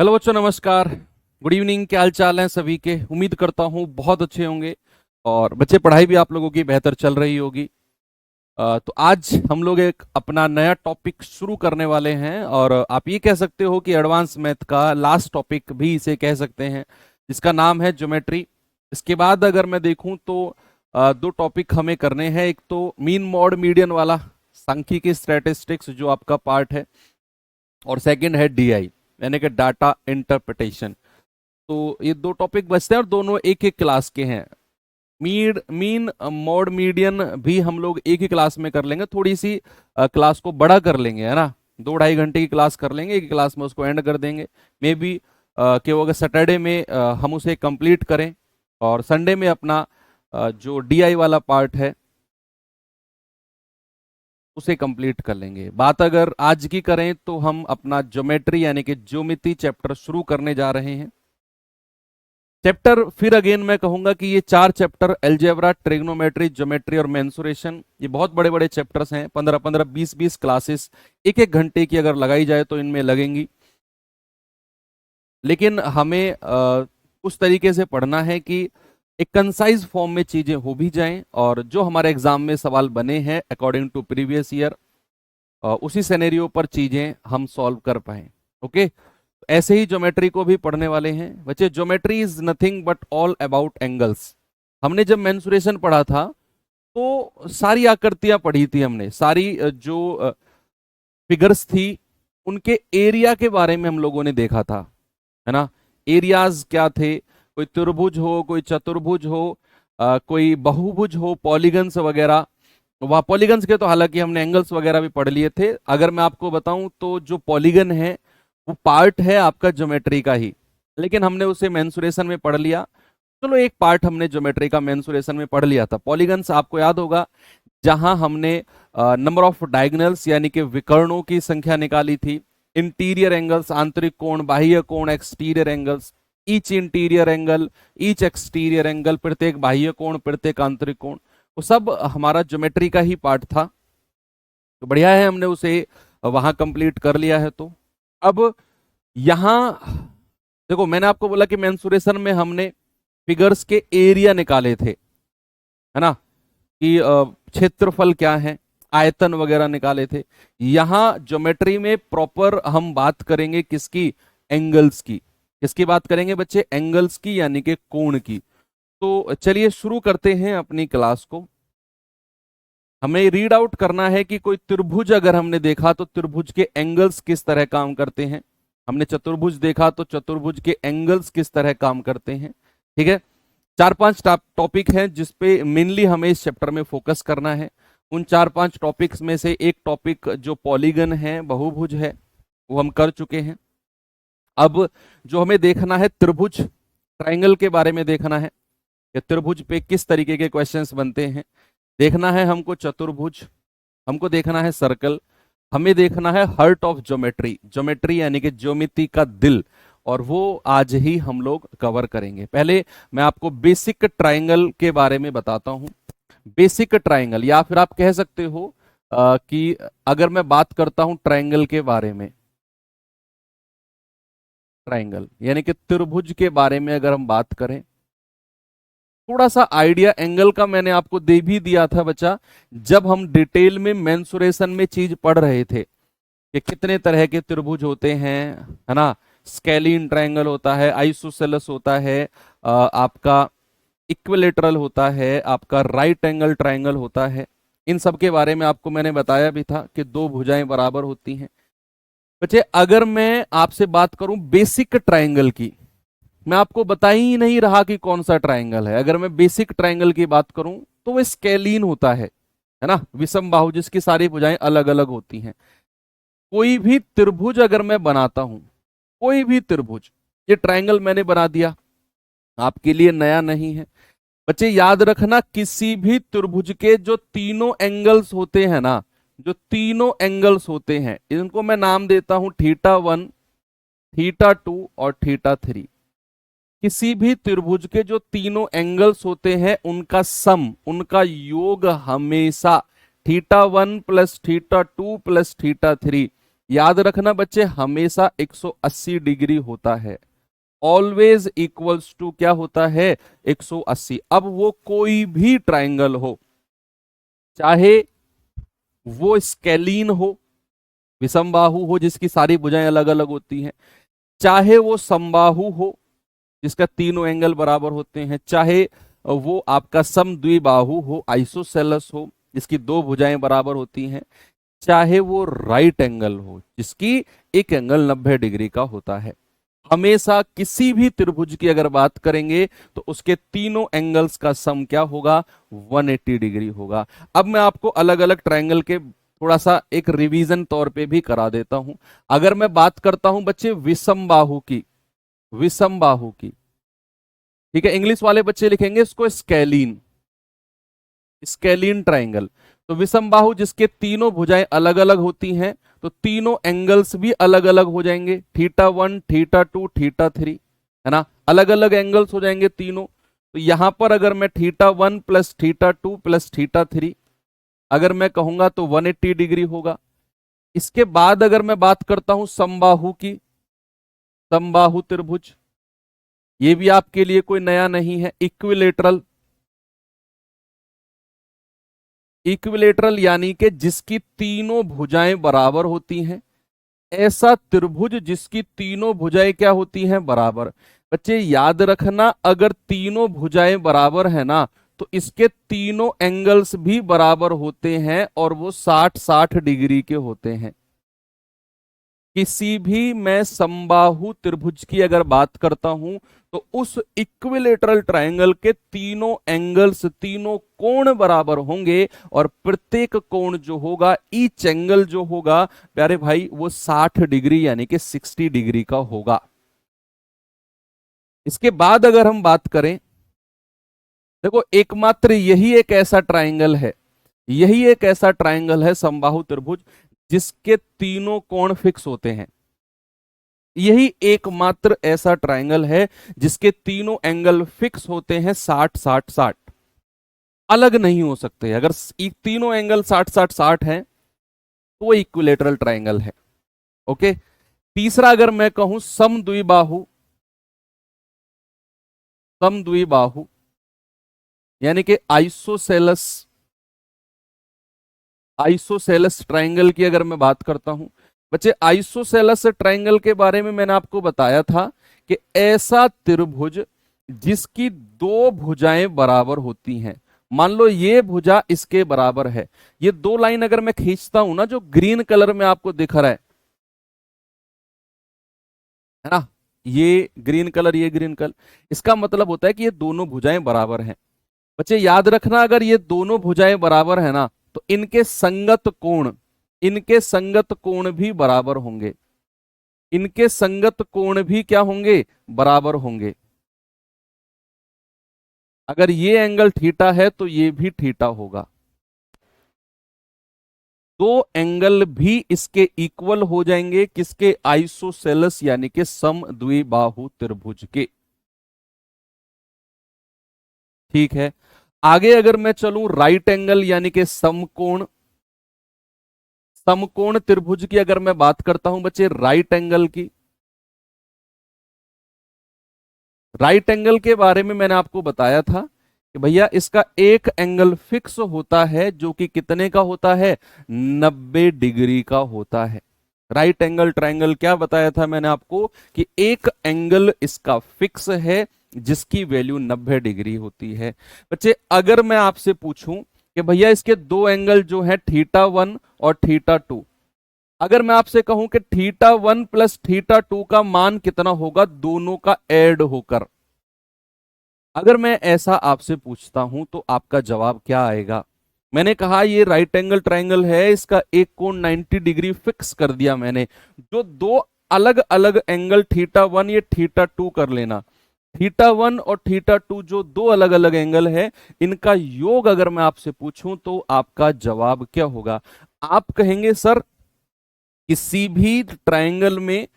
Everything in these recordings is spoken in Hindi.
हेलो बच्चों, नमस्कार। Good evening. क्या हाल चाल है सभी के? उम्मीद करता हूँ बहुत अच्छे होंगे। और बच्चे, पढ़ाई भी आप लोगों की बेहतर चल रही होगी। तो आज हम लोग एक अपना नया टॉपिक शुरू करने वाले हैं, और आप ये कह सकते हो कि एडवांस मैथ का लास्ट टॉपिक भी इसे कह सकते हैं, जिसका नाम है ज्योमेट्री। इसके बाद अगर मैं देखूं तो दो टॉपिक हमें करने हैं। एक तो मीन मॉड मीडियन वाला सांख्यिकी स्टैटिस्टिक्स जो आपका पार्ट है, और सेकंड है डीआई यानी कि डाटा इंटरप्रिटेशन। तो ये दो टॉपिक बचते हैं और दोनों एक एक क्लास के हैं। मीन मॉड मीडियन भी हम लोग एक ही क्लास में कर लेंगे, थोड़ी सी क्लास को बड़ा कर लेंगे, है ना। 2-2.5 घंटे की क्लास कर लेंगे, एक क्लास में उसको एंड कर देंगे। मे बी कि वो अगर सैटरडे में हम उसे कंप्लीट करें, और संडे में अपना जो डीआई वाला पार्ट है उसे कंप्लीट कर लेंगे। बात अगर आज की करें तो हम अपना ज्योमेट्री यानी कि ज्योमिति चैप्टर शुरू करने जा रहे हैं। चैप्टर फिर अगेन मैं कहूंगा कि ये 4 चैप्टर, अलजेब्रा, ट्रिग्नोमेट्री, ज्योमेट्री और मेंसुरेशन, ये बहुत बड़े बड़े चैप्टर्स हैं। 15-15, 20-20 क्लासेस 1-1 घंटे की अगर लगाई जाए तो इनमें लगेंगी। लेकिन हमें उस तरीके से पढ़ना है कि एक कंसाइज फॉर्म में चीजें हो भी जाएं, और जो हमारे एग्जाम में सवाल बने हैं अकॉर्डिंग टू प्रीवियस ईयर, उसी सिनेरियो पर चीजें हम सॉल्व कर पाए। ओके, ऐसे ही ज्योमेट्री को भी पढ़ने वाले हैं बच्चे। Geometry is nothing but all about angles. हमने जब मेंसुरेशन पढ़ा था तो सारी आकृतियां पढ़ी थी हमने, सारी जो फिगर्स थी उनके एरिया के बारे में हम लोगों ने देखा था, है ना। एरियाज क्या थे? कोई त्रिभुज हो, कोई चतुर्भुज हो, कोई बहुभुज हो, पॉलीगन्स वगैरह। वह पॉलीगन्स के तो हालांकि हमने एंगल्स वगैरह भी पढ़ लिए थे। अगर मैं आपको बताऊं तो जो पॉलीगन है वो पार्ट है आपका ज्योमेट्री का ही, लेकिन हमने उसे मेंसुरेशन में पढ़ लिया। चलो, एक पार्ट हमने ज्योमेट्री का मेंसुरेशन में पढ़ लिया था। पॉलीगन्स आपको याद होगा, जहां हमने नंबर ऑफ डायगोनल्स यानी कि विकर्णों की संख्या निकाली थी। इंटीरियर एंगल्स, आंतरिक कोण, बाह्य कोण, exterior angles, each interior angle, each exterior angle, प्रत्येक बाह्य कोण, प्रत्येक आंतरिक कोण, वो सब हमारा ज्योमेट्री का ही पार्ट था। तो बढ़िया है, हमने उसे वहां कंप्लीट कर लिया है। तो अब यहां देखो, मैंने आपको बोला कि मेंसुरेशन में हमने फिगर्स के एरिया निकाले थे, है ना, कि क्षेत्रफल क्या है, आयतन वगैरह निकाले थे। यहां ज्योमेट्री में प्रॉपर हम बात करेंगे किसकी? एंगल्स की। किसकी बात करेंगे बच्चे? एंगल्स की, यानी कि कोण की। तो चलिए शुरू करते हैं अपनी क्लास को। हमें रीड आउट करना है कि कोई त्रिभुज अगर हमने देखा तो त्रिभुज के एंगल्स किस तरह काम करते हैं। हमने चतुर्भुज देखा तो चतुर्भुज के एंगल्स किस तरह काम करते हैं। ठीक है, 4-5 टॉपिक हैं जिसपे मेनली हमें इस चैप्टर में फोकस करना है। उन 4-5 टॉपिक्स में से एक टॉपिक जो पॉलीगन है, बहुभुज है, वो हम कर चुके हैं। अब जो हमें देखना है त्रिभुज, ट्राइंगल के बारे में देखना है कि त्रिभुज पे किस तरीके के क्वेश्चंस बनते हैं। देखना है हमको चतुर्भुज, हमको देखना है सर्कल, हमें देखना है हार्ट ऑफ ज्योमेट्री, ज्योमेट्री यानी कि ज्योमिति का दिल, और वो आज ही हम लोग कवर करेंगे। पहले मैं आपको बेसिक ट्राइंगल के बारे में बताता हूं। बेसिक ट्राइंगल, या फिर आप कह सकते हो कि अगर मैं बात करता हूं ट्राइंगल के बारे में, ट्राइंगल यानी कि त्रिभुज के बारे में अगर हम बात करें, थोड़ा सा आइडिया एंगल का मैंने आपको दे भी दिया था बच्चा, जब हम डिटेल में मेंसुरेशन में चीज पढ़ रहे थे कि कितने तरह के त्रिभुज होते हैं, है ना। स्केलीन ट्रायंगल होता है, आइसोसेलेस होता है, आपका इक्विलेटरल होता है, आपका राइट एंगल ट्रायंगल होता है। इन सब के बारे में आपको मैंने बताया भी था कि दो भुजाएं बराबर होती हैं। बच्चे, अगर मैं आपसे बात करूं बेसिक ट्रायंगल की, मैं आपको बता ही नहीं रहा कि कौन सा ट्रायंगल है। अगर मैं बेसिक ट्रायंगल की बात करूं तो वो स्केलीन होता है ना, विषम बाहु जिसकी सारी भुजाएं अलग अलग होती हैं। कोई भी त्रिभुज अगर मैं बनाता हूं, कोई भी त्रिभुज, ये ट्रायंगल मैंने बना दिया, आपके लिए नया नहीं है बच्चे। याद रखना, किसी भी त्रिभुज के जो तीनों एंगल्स होते हैं ना, जो तीनों एंगल्स होते हैं, इनको मैं नाम देता हूं θ1, θ2 और θ3। किसी भी त्रिभुज के जो तीनों एंगल्स होते हैं उनका सम, उनका योग हमेशा θ1 + θ2 + θ3, याद रखना बच्चे, हमेशा 180 डिग्री होता है, ऑलवेज इक्वल्स टू क्या होता है, 180। अब वो कोई भी ट्राइंगल हो, चाहे वो स्केलीन हो, विषमबाहु हो जिसकी सारी भुजाएं अलग अलग होती हैं, चाहे वो समबाहु हो जिसका तीनों एंगल बराबर होते हैं, चाहे वो आपका समद्विबाहु हो, आइसोसेलस हो जिसकी दो भुजाएं बराबर होती हैं, चाहे वो राइट एंगल हो जिसकी एक एंगल 90 डिग्री का होता है, हमेशा किसी भी त्रिभुज की अगर बात करेंगे तो उसके तीनों एंगल्स का सम क्या होगा, 180 डिग्री होगा। अब मैं आपको अलग अलग ट्रायंगल के थोड़ा सा एक रिवीजन तौर पे भी करा देता हूं। अगर मैं बात करता हूं बच्चे विषमबाहु की, विषमबाहु की, ठीक है, इंग्लिश वाले बच्चे लिखेंगे इसको स्केलीन, स्केलीन ट्राइंगल। तो विषमबाहु जिसके तीनों भुजाएं अलग अलग होती हैं, तो तीनों एंगल्स भी अलग अलग हो जाएंगे, θ1 θ2 θ3, है ना, अलग अलग एंगल्स हो जाएंगे तीनों। तो यहां पर अगर मैं θ1 प्लस θ2 प्लस θ3 अगर मैं कहूंगा तो 180 डिग्री होगा। इसके बाद अगर मैं बात करता हूं समबाहु की, समबाहु त्रिभुज, ये भी आपके लिए कोई नया नहीं है, इक्विलेटरल, इक्विलेटरल यानी कि जिसकी तीनों भुजाएं बराबर होती हैं, ऐसा त्रिभुज जिसकी तीनों भुजाएं क्या होती हैं, बराबर। बच्चे याद रखना, अगर तीनों भुजाएं बराबर है ना तो इसके तीनों एंगल्स भी बराबर होते हैं और वो 60-60 डिग्री के होते हैं। किसी भी मैं समबाहु त्रिभुज की अगर बात करता हूं तो उस इक्विलेटरल ट्रायंगल के तीनों एंगल्स, तीनों कोण बराबर होंगे और प्रत्येक कोण जो होगा, ईच एंगल जो होगा प्यारे भाई वो 60 डिग्री यानी कि 60 डिग्री का होगा। इसके बाद अगर हम बात करें, देखो एकमात्र यही एक ऐसा ट्रायंगल है, यही एक ऐसा ट्रायंगल है समबाहु त्रिभुज जिसके तीनों कोण फिक्स होते हैं। यही एकमात्र ऐसा ट्रायंगल है जिसके तीनों एंगल फिक्स होते हैं 60-60-60, अलग नहीं हो सकते। अगर तीनों एंगल 60-60-60 हैं तो वो इक्विलेटरल ट्रायंगल है। ओके, तीसरा अगर मैं कहूं समद्विबाहु, समद्विबाहु यानी कि आइसोसेलस, आइसोसेलस ट्रायंगल की अगर मैं बात करता हूं बच्चे, आइसोसेलस ट्रायंगल के बारे में मैंने आपको बताया था कि ऐसा त्रिभुज जिसकी दो भुजाएं बराबर होती हैं। मान लो ये भुजा इसके बराबर है, ये दो लाइन अगर मैं खींचता हूं ना, जो ग्रीन कलर में आपको दिख रहा है ना, ये ग्रीन कलर, ये ग्रीन कलर, इसका मतलब होता है कि ये दोनों भुजाएं बराबर हैं। बच्चे याद रखना, अगर ये दोनों भुजाएं बराबर है ना तो इनके संगत कोण, इनके संगत कोण भी बराबर होंगे, इनके संगत कोण भी क्या होंगे, बराबर होंगे। अगर ये एंगल थीटा है तो ये भी थीटा होगा, दो एंगल भी इसके इक्वल हो जाएंगे, किसके, आइसोसेलस यानी कि समद्विबाहु त्रिभुज के। ठीक है, आगे अगर मैं चलूं राइट एंगल यानी कि समकोण, समकोण त्रिभुज की अगर मैं बात करता हूं बच्चे, राइट एंगल की, राइट एंगल के बारे में मैंने आपको बताया था कि भैया इसका एक एंगल फिक्स होता है जो कि कितने का होता है, 90 डिग्री का होता है। राइट एंगल ट्रायंगल क्या बताया था मैंने आपको कि एक एंगल इसका फिक्स है जिसकी वैल्यू 90 डिग्री होती है। बच्चे अगर मैं आपसे पूछूं कि भैया इसके दो एंगल जो है θ1 और θ2, अगर मैं आपसे कहूं कि θ1 प्लस θ2 का मान कितना होगा दोनों का ऐड होकर, अगर मैं ऐसा आपसे पूछता हूं तो आपका जवाब क्या आएगा। मैंने कहा ये राइट एंगल ट्रायंगल है, इसका एक कोण 90 डिग्री फिक्स कर दिया मैंने, जो दो अलग अलग एंगल θ1 ये θ2 कर लेना, θ1 और θ2 जो दो अलग अलग एंगल है इनका योग अगर मैं आपसे पूछूं तो आपका जवाब क्या होगा। आप कहेंगे सर किसी भी ट्रायंगल में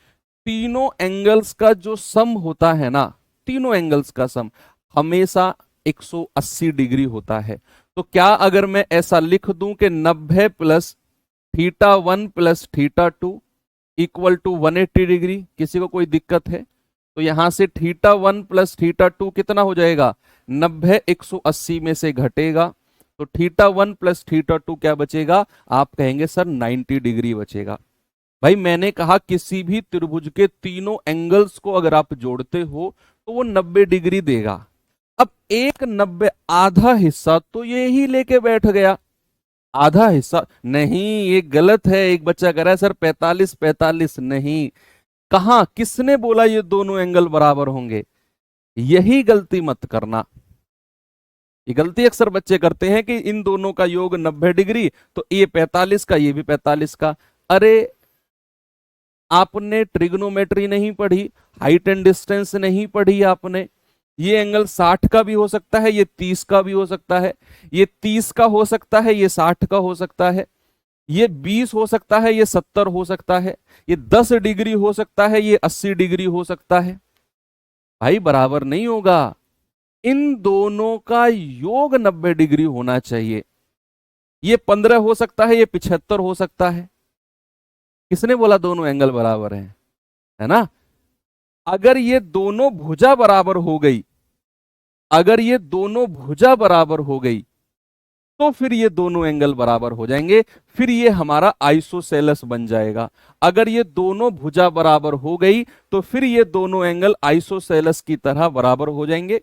तीनों एंगल्स का जो सम होता है ना, तीनों एंगल्स का सम हमेशा 180 डिग्री होता है। तो क्या अगर मैं ऐसा लिख दूं कि 90 plus θ1 plus θ2 equal to 180 degree. किसी को कोई दिक्कत है? तो यहां से θ1 प्लस θ2 कितना हो जाएगा? 90 180 में से घटेगा तो θ1 प्लस θ2 क्या बचेगा? आप कहेंगे सर 90 डिग्री बचेगा। भाई मैंने कहा किसी भी त्रिभुज के तीनों एंगल्स को अगर आप जोड़ते हो तो वो 90 डिग्री देगा। अब एक 90 आधा हिस्सा तो ये ही लेके बैठ गया, आधा हिस्सा नहीं, ये गलत है। एक बच्चा कह रहा है सर 45 45, नहीं। कहा, किसने बोला ये दोनों एंगल बराबर होंगे? यही गलती मत करना। ये गलती अक्सर बच्चे करते हैं कि इन दोनों का योग 90 डिग्री, तो ये 45 का, ये भी 45 का। अरे आपने ट्रिग्नोमेट्री नहीं पढ़ी, हाइट एंड डिस्टेंस नहीं पढ़ी आपने। ये एंगल 60 का भी हो सकता है, ये 30 का भी हो सकता है, ये 30 का हो सकता है, ये 60 का हो सकता है, ये 20 हो सकता है, ये 70 हो सकता है, ये 10 डिग्री हो सकता है, ये 80 डिग्री हो सकता है। भाई बराबर नहीं होगा, इन दोनों का योग 90 डिग्री होना चाहिए। ये 15 हो सकता है, ये 75 हो सकता है। किसने बोला दोनों एंगल बराबर हैं? है ना? अगर ये दोनों भुजा बराबर हो गई, अगर ये दोनों भुजा बराबर हो गई तो फिर ये दोनों एंगल बराबर हो जाएंगे, फिर ये हमारा आइसोसेलेस बन जाएगा। अगर ये दोनों भुजा बराबर हो गई तो फिर ये दोनों एंगल आइसोसेलेस की तरह बराबर हो जाएंगे,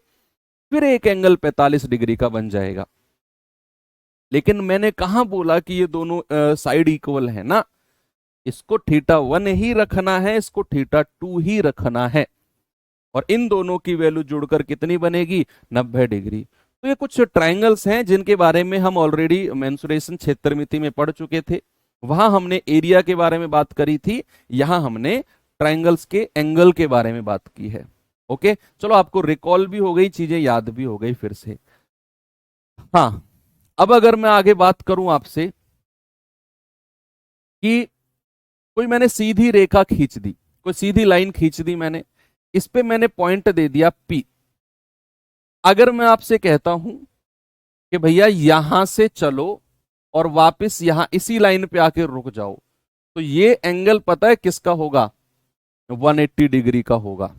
फिर एक एंगल 45 डिग्री का बन जाएगा। लेकिन मैंने कहां बोला कि ये दोनों साइड इक्वल है ना? इसको θ1 ही रखना है, इसको θ2 ही रखना है, और इन दोनों की वैल्यू जुड़कर कितनी बनेगी? 90 डिग्री। तो ये कुछ ट्रायंगल्स हैं जिनके बारे में हम ऑलरेडी मेंसुरेशन क्षेत्रमिति में पढ़ चुके थे। वहां हमने एरिया के बारे में बात करी थी, यहां हमने ट्रायंगल्स के एंगल के बारे में बात की है। ओके, चलो आपको रिकॉल भी हो गई, चीजें याद भी हो गई फिर से। हाँ, अब अगर मैं आगे बात करूं आपसे कि कोई मैंने सीधी रेखा खींच दी, कोई सीधी लाइन खींच दी मैंने, इस पे मैंने पॉइंट दे दिया P। अगर मैं आपसे कहता हूं कि भैया यहां से चलो और वापस यहां इसी लाइन पे आके रुक जाओ, तो ये एंगल पता है किसका होगा? 180 डिग्री का होगा।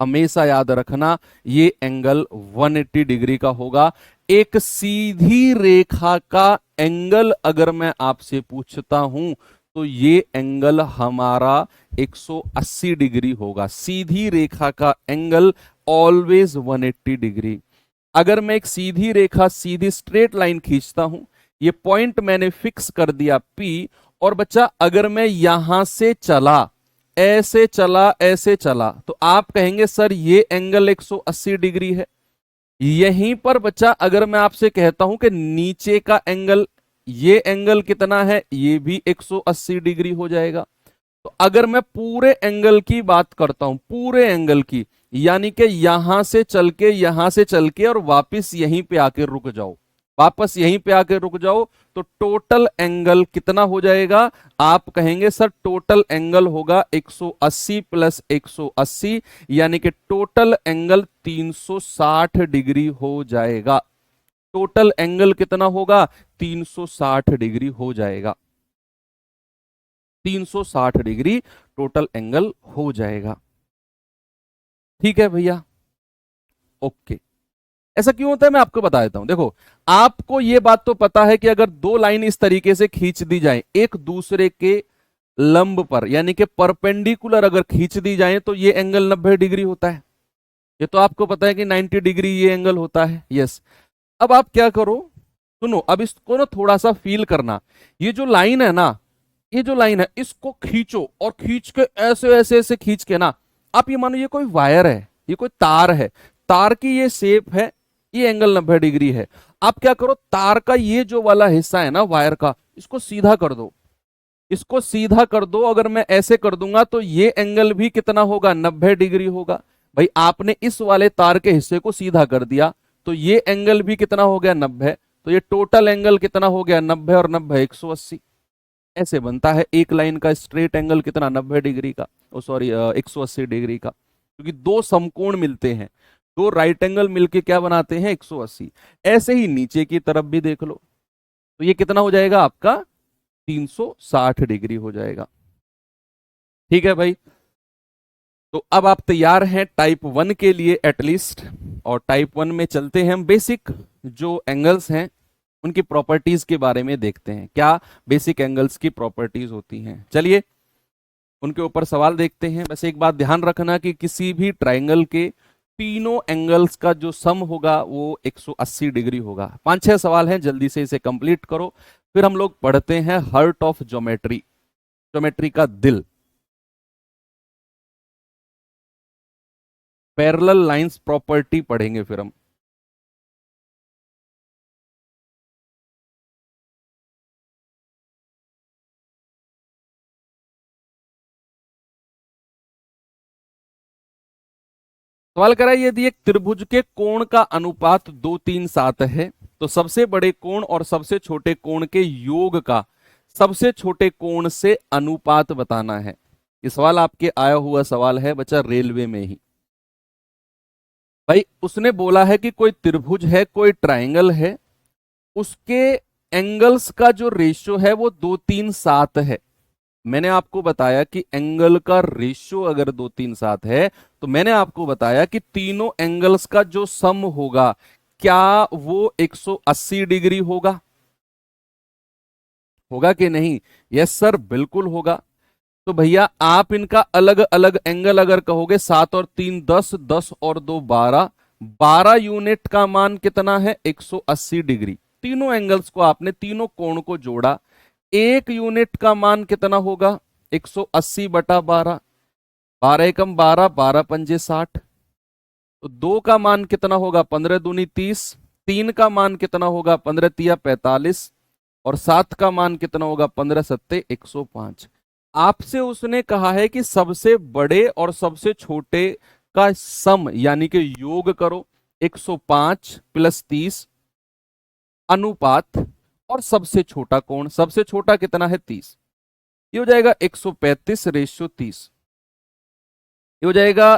हमेशा याद रखना, ये एंगल 180 डिग्री का होगा। एक सीधी रेखा का एंगल अगर मैं आपसे पूछता हूं तो ये एंगल हमारा 180 डिग्री होगा। सीधी रेखा का एंगल ऑलवेज 180 डिग्री। अगर मैं एक सीधी रेखा, सीधी स्ट्रेट लाइन खींचता हूं, ये पॉइंट मैंने फिक्स कर दिया P, और बच्चा अगर मैं यहां से चला, ऐसे चला, ऐसे चला, तो आप कहेंगे सर ये एंगल 180 डिग्री है। यहीं पर बच्चा अगर मैं आपसे कहता हूं कि नीचे का एंगल, ये एंगल कितना है? ये भी 180 डिग्री हो जाएगा। तो अगर मैं पूरे एंगल की बात करता हूं, पूरे एंगल की, यानी कि यहां से चल के, यहां से चल के और वापस यहीं पे आके रुक जाओ, वापस यहीं पे आके रुक जाओ, तो टोटल एंगल कितना हो जाएगा? आप कहेंगे सर टोटल एंगल होगा 180 प्लस 180, यानी कि टोटल एंगल 360 डिग्री हो जाएगा। टोटल एंगल कितना होगा? 360 डिग्री हो जाएगा। 360 डिग्री टोटल एंगल हो जाएगा। ठीक है भैया, ओके। ऐसा क्यों होता है मैं आपको बता देता हूं। देखो, आपको यह बात तो पता है कि अगर दो लाइन इस तरीके से खींच दी जाए एक दूसरे के लंब पर, यानी कि परपेंडिकुलर अगर खींच दी जाए तो ये एंगल 90 डिग्री होता है। ये तो आपको पता है कि 90 डिग्री ये एंगल होता है। यस, अब आप क्या करो, सुनो, अब इसको ना थोड़ा सा फील करना। ये जो लाइन है ना, ये जो लाइन है, इसको खींचो, और खींच के ऐसे ऐसे ऐसे खींच के ना, आप ये मानो ये कोई वायर है, ये कोई तार है, तार की ये शेप है, ये एंगल 90 डिग्री है। आप क्या करो, तार का ये जो वाला हिस्सा है ना वायर का, इसको सीधा कर दो, इसको सीधा कर दो। अगर मैं ऐसे कर दूंगा तो ये एंगल भी कितना होगा? 90 डिग्री होगा। भाई आपने इस वाले तार के हिस्से को सीधा कर दिया तो ये एंगल भी कितना हो गया? 90। तो ये टोटल एंगल कितना हो गया? 90 और 90 180। ऐसे बनता है एक लाइन का स्ट्रेट एंगल कितना? 90 डिग्री का, ओ सॉरी 180 डिग्री का, क्योंकि दो समकोण मिलते हैं, दो राइट एंगल मिलके क्या बनाते हैं? 180। ऐसे ही नीचे की तरफ भी देख लो, तो ये कितना हो जाएगा आपका? 360 डिग्री हो जाएगा। ठीक है भाई। तो अब आप तैयार हैं टाइप 1 के लिए एटलीस्ट, और टाइप 1 में चलते हैं हम। बेसिक जो एंगल्स हैं उनकी प्रॉपर्टीज के बारे में देखते हैं, क्या बेसिक एंगल्स की प्रॉपर्टीज होती हैं। चलिए उनके ऊपर सवाल देखते हैं। बस एक बात ध्यान रखना कि किसी भी ट्राइंगल के तीनों एंगल्स का जो सम होगा वो 180 डिग्री होगा। 5-6 सवाल हैं, जल्दी से इसे कंप्लीट करो, फिर हम लोग पढ़ते हैं हार्ट ऑफ ज्योमेट्री, ज्योमेट्री का दिल, पैरेलल लाइंस प्रॉपर्टी पढ़ेंगे फिर हम। सवाल करा यदि एक त्रिभुज के कोण का अनुपात 2 3 7 है तो सबसे बड़े कोण और सबसे छोटे कोण के योग का सबसे छोटे कोण से अनुपात बताना है। ये सवाल आपके आया हुआ सवाल है बच्चा, रेलवे में ही। भाई उसने बोला है कि कोई त्रिभुज है, कोई ट्राइंगल है, उसके एंगल्स का जो रेशियो है वो 2 3 7 है। मैंने आपको बताया कि एंगल का रेशियो अगर 2 3 7 है तो मैंने आपको बताया कि तीनों एंगल्स का जो सम होगा क्या वो 180 डिग्री होगा? होगा कि नहीं? यस सर, बिल्कुल होगा। तो भैया आप इनका अलग अलग एंगल अगर कहोगे, 7 और 3 10, 10 और 2 12, 12 यूनिट का मान कितना है? 180 डिग्री। तीनों एंगल्स को आपने, तीनों कोण को जोड़ा, एक यूनिट का मान कितना होगा? 180 बटा 12, 12 एकम 12, 12 पंजे 60। तो 2 का मान कितना होगा? 15 दूनी 30। 3 का मान कितना होगा? 15 तिया 45। और 7 का मान कितना होगा? 15 सत्ते 105। आपसे उसने कहा है कि सबसे बड़े और सबसे छोटे का सम यानी कि योग करो, 105 प्लस 30 अनुपात, और सबसे छोटा कोण, सबसे छोटा कितना है? 30। ये हो जाएगा 135 रेशियो 30। ये हो जाएगा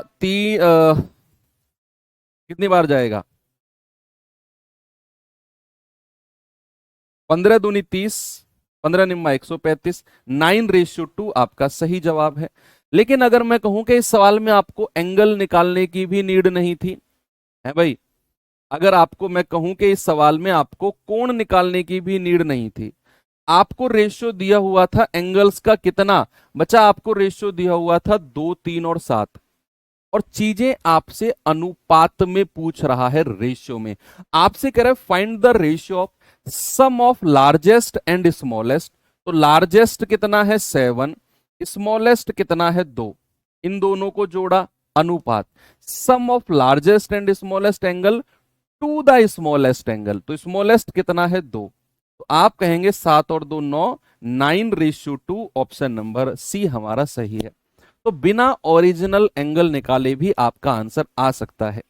कितनी बार जाएगा? 15 दूनी 30, 15 निम्मा 135, 9:2 आपका सही जवाब है। लेकिन अगर मैं कहूं कि इस सवाल में आपको एंगल निकालने की भी नीड नहीं थी, है भाई, अगर आपको मैं कहूं कि इस सवाल में आपको कोण निकालने की भी नीड नहीं थी, आपको रेशियो दिया हुआ था एंगल्स का कितना बचा? आपको रेशियो दिया हुआ था 2 3 और 7, और चीजें आपसे अनुपात में पूछ रहा है, रेशियो में। आपसे कह रहा है find the ratio of sum of largest and smallest. तो लार्जेस्ट कितना है? 7, स्मॉलेस्ट कितना है? 2। इन दोनों को जोड़ा, अनुपात, sum of largest and smallest angle to the smallest angle. तो स्मॉलेस्ट कितना है? 2। तो आप कहेंगे 7 और 2 9, 9:2। ऑप्शन नंबर सी हमारा सही है। तो बिना ओरिजिनल एंगल निकाले भी आपका आंसर आ सकता है,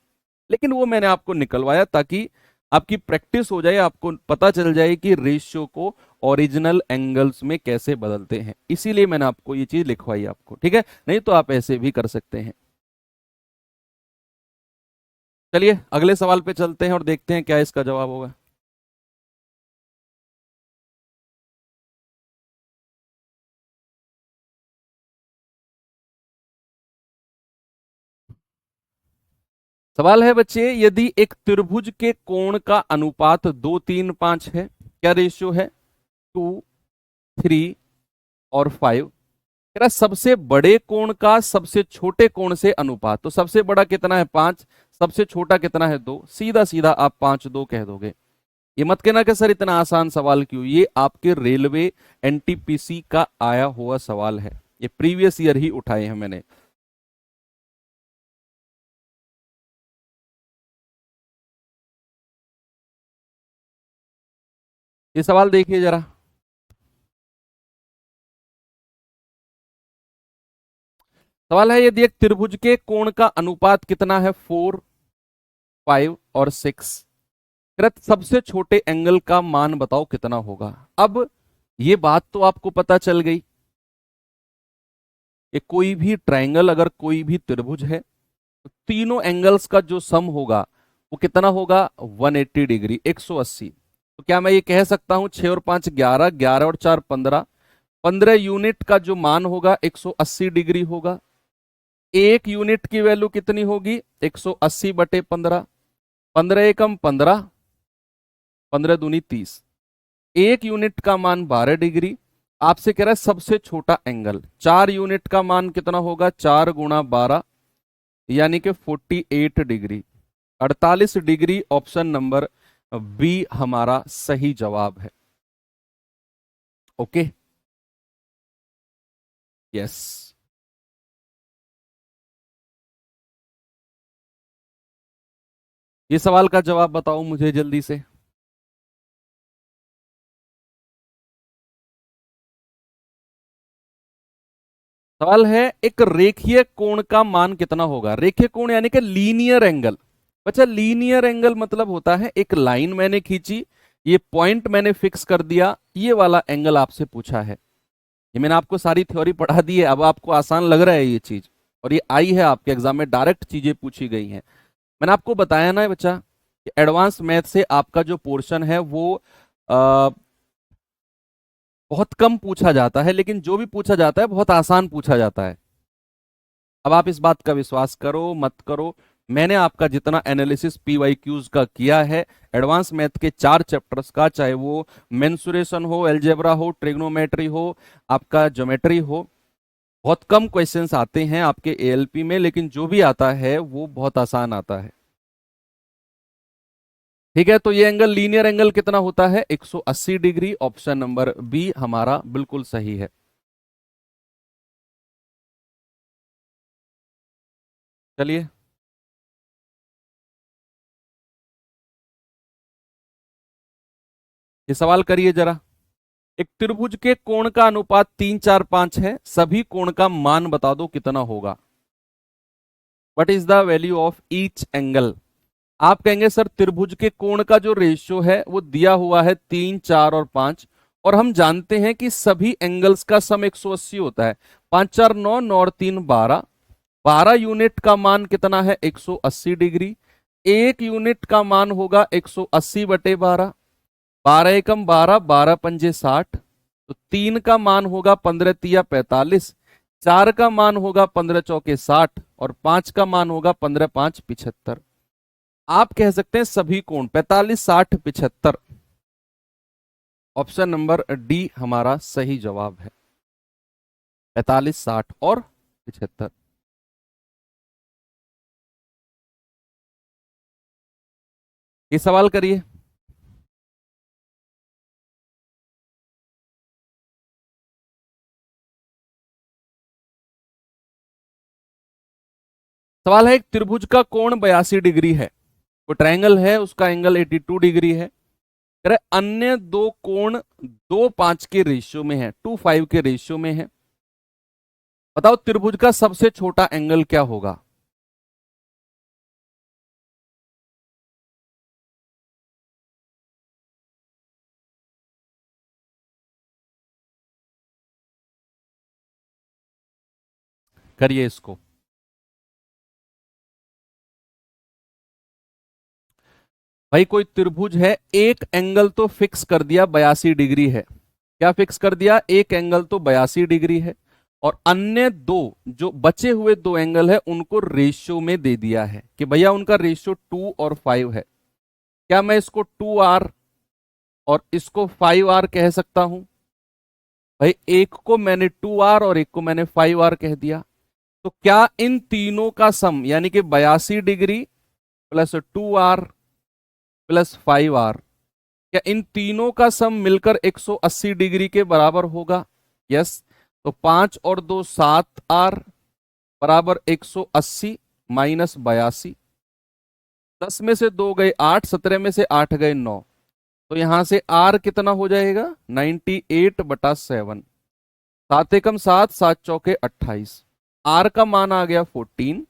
लेकिन वो मैंने आपको निकलवाया ताकि आपकी प्रैक्टिस हो जाए, आपको पता चल जाए कि रेशियो को ओरिजिनल एंगल्स में कैसे बदलते हैं। इसीलिए मैंने आपको ये चीज लिखवाई आपको, ठीक है? नहीं तो आप ऐसे भी कर सकते हैं। चलिए अगले सवाल पे चलते हैं और देखते हैं क्या इसका जवाब होगा। सवाल है बच्चे, यदि एक त्रिभुज के कोण का अनुपात 2 3 5 है, क्या रेशियो है? 2 3 और 5। कह सबसे बड़े कोण का सबसे छोटे कोण से अनुपात। तो सबसे बड़ा कितना है? 5। सबसे छोटा कितना है? 2। सीधा सीधा आप 5 2 कह दोगे। ये मत कहना कि सर इतना आसान सवाल क्यों, ये आपके रेलवे एनटीपीसी का आया हुआ सवाल है, ये प्रीवियस ईयर ही उठाए हैं मैंने। ये सवाल देखिए जरा। सवाल है यदि एक त्रिभुज के कोण का अनुपात कितना है? 4 5 और 6। कृत सबसे छोटे एंगल का मान बताओ कितना होगा। अब ये बात तो आपको पता चल गई कि कोई भी ट्रायंगल, अगर कोई भी त्रिभुज है, तो तीनों एंगल्स का जो सम होगा वो कितना होगा? 180 डिग्री, 180। तो क्या मैं ये कह सकता हूं 6 और 5 11, 11 और 4 15, 15 यूनिट का जो मान होगा 180 डिग्री होगा। एक यूनिट की वैल्यू कितनी होगी? 180 बटे 15, 15 एकम 15, 15 दूनी 30। एक यूनिट का मान 12 डिग्री। आपसे कह रहा है सबसे छोटा एंगल। 4 यूनिट का मान कितना होगा? 4 गुणा 12 यानी कि 48 degree. 48 degree option number B हमारा सही जवाब है। Okay, yes. ये सवाल का जवाब बताओ मुझे जल्दी से। सवाल है एक रेखीय कोण का मान कितना होगा। रेखीय कोण यानी कि लीनियर एंगल। बच्चा लीनियर एंगल मतलब होता है एक लाइन मैंने खींची, ये पॉइंट मैंने फिक्स कर दिया, ये वाला एंगल आपसे पूछा है। ये मैंने आपको सारी थ्योरी पढ़ा दी है, अब आपको आसान लग रहा है ये चीज, और ये आई है आपके एग्जाम में, डायरेक्ट चीजें पूछी गई हैं। मैंने आपको बताया ना बच्चा कि एडवांस मैथ से आपका जो पोर्शन है वो बहुत कम पूछा जाता है, लेकिन जो भी पूछा जाता है बहुत आसान पूछा जाता है। अब आप इस बात का विश्वास करो मत करो, मैंने आपका जितना एनालिसिस पीवाईक्यूज का किया है, एडवांस मैथ के 4 चैप्टर्स का, चाहे वो मेंसुरेशन हो, एलजेब्रा हो, ट्रिग्नोमेट्री हो, आपका ज्योमेट्री हो, बहुत कम क्वेश्चंस आते हैं आपके एएलपी में, लेकिन जो भी आता है वो बहुत आसान आता है। ठीक है, तो ये एंगल लीनियर एंगल कितना होता है? 180 डिग्री। ऑप्शन नंबर बी हमारा बिल्कुल सही है। चलिए, ये सवाल करिए जरा। एक त्रिभुज के कोण का अनुपात 3 4 5 है, सभी कोण का मान बता दो कितना होगा। What is the value of each angle? आप कहेंगे सर त्रिभुज के कोण का जो रेशियो है वो दिया हुआ है 3 4 और 5, और हम जानते हैं कि सभी एंगल्स का सम 180 होता है। 5 4 9, 9 और 3 12, 12 यूनिट का मान कितना है? 180 डिग्री। एक यूनिट का मान होगा 180 बटे 12, 12 एकम 12, 12 पंजे 60, तो 3 का मान होगा 15 तिया 45, 4 का मान होगा 15 चौके 60, और 5 का मान होगा 15 5 75। आप कह सकते हैं सभी कोण 45 60 75। ऑप्शन नंबर डी हमारा सही जवाब है, 45 60 और 75। ये सवाल करिए। सवाल है एक त्रिभुज का कोण 82 डिग्री है, वो ट्रायंगल है, उसका एंगल 82 डिग्री है। कह रहे अन्य दो कोण 2 5 के रेशियो में है, 2 5 के रेशियो में है। बताओ त्रिभुज का सबसे छोटा एंगल क्या होगा? करिए इसको। भाई कोई त्रिभुज है, एक एंगल तो फिक्स कर दिया 82 डिग्री है। क्या फिक्स कर दिया? एक एंगल तो 82 डिग्री है, और अन्य दो जो बचे हुए दो एंगल है उनको रेशियो में दे दिया है कि भैया उनका रेशियो 2 और 5 है। क्या मैं इसको 2r और इसको 5r कह सकता हूं? भाई एक को मैंने 2r और एक को मैंने 5r कह दिया, तो क्या इन तीनों का सम यानी कि 82 degree plus 2r plus 5r, क्या इन तीनों का सम मिलकर 180 डिग्री के बराबर होगा? यस। तो 5 और 2 7r बराबर 180 माइनस 82, 10 में से 2 गए 8, 17 में से 8 गए 9, तो यहां से r कितना हो जाएगा? 98 बटा 7, 7 एकम 7, 7 चौके 28, r का मान आ गया 14,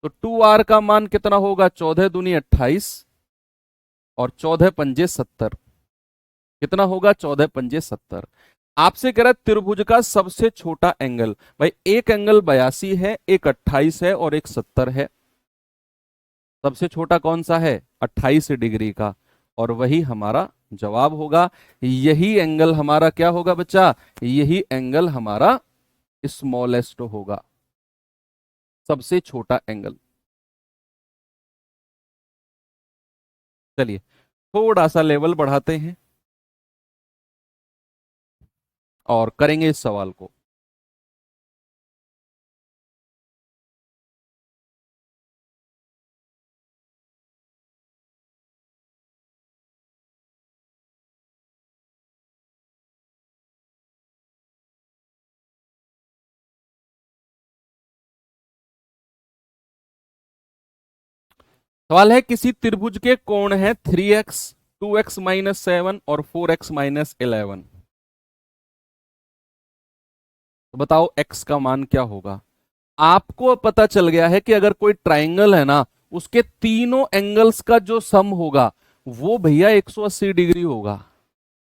तो 2r का मान कितना होगा? 14 दूनी 28 और 14 पंजे 70। कितना होगा? 14 पंजे 70। आपसे कह रहा है त्रिभुज का सबसे छोटा एंगल। भाई एक एंगल 82 है, एक 28 है और एक 70 है। सबसे छोटा कौन सा है? 28 डिग्री का, और वही हमारा जवाब होगा यही एंगल हमारा क्या होगा बच्चा, यही एंगल हमारा स्मॉलेस्ट होगा, सबसे छोटा एंगल। चलिए थोड़ा सा लेवल बढ़ाते हैं और करेंगे इस सवाल को। सवाल है किसी त्रिभुज के कोण है 3x, 2x-7 और 4x-11। तो बताओ x का मान क्या होगा। आपको पता चल गया है कि अगर कोई ट्राइंगल है ना, उसके तीनों एंगल्स का जो सम होगा वो भैया 180 डिग्री होगा।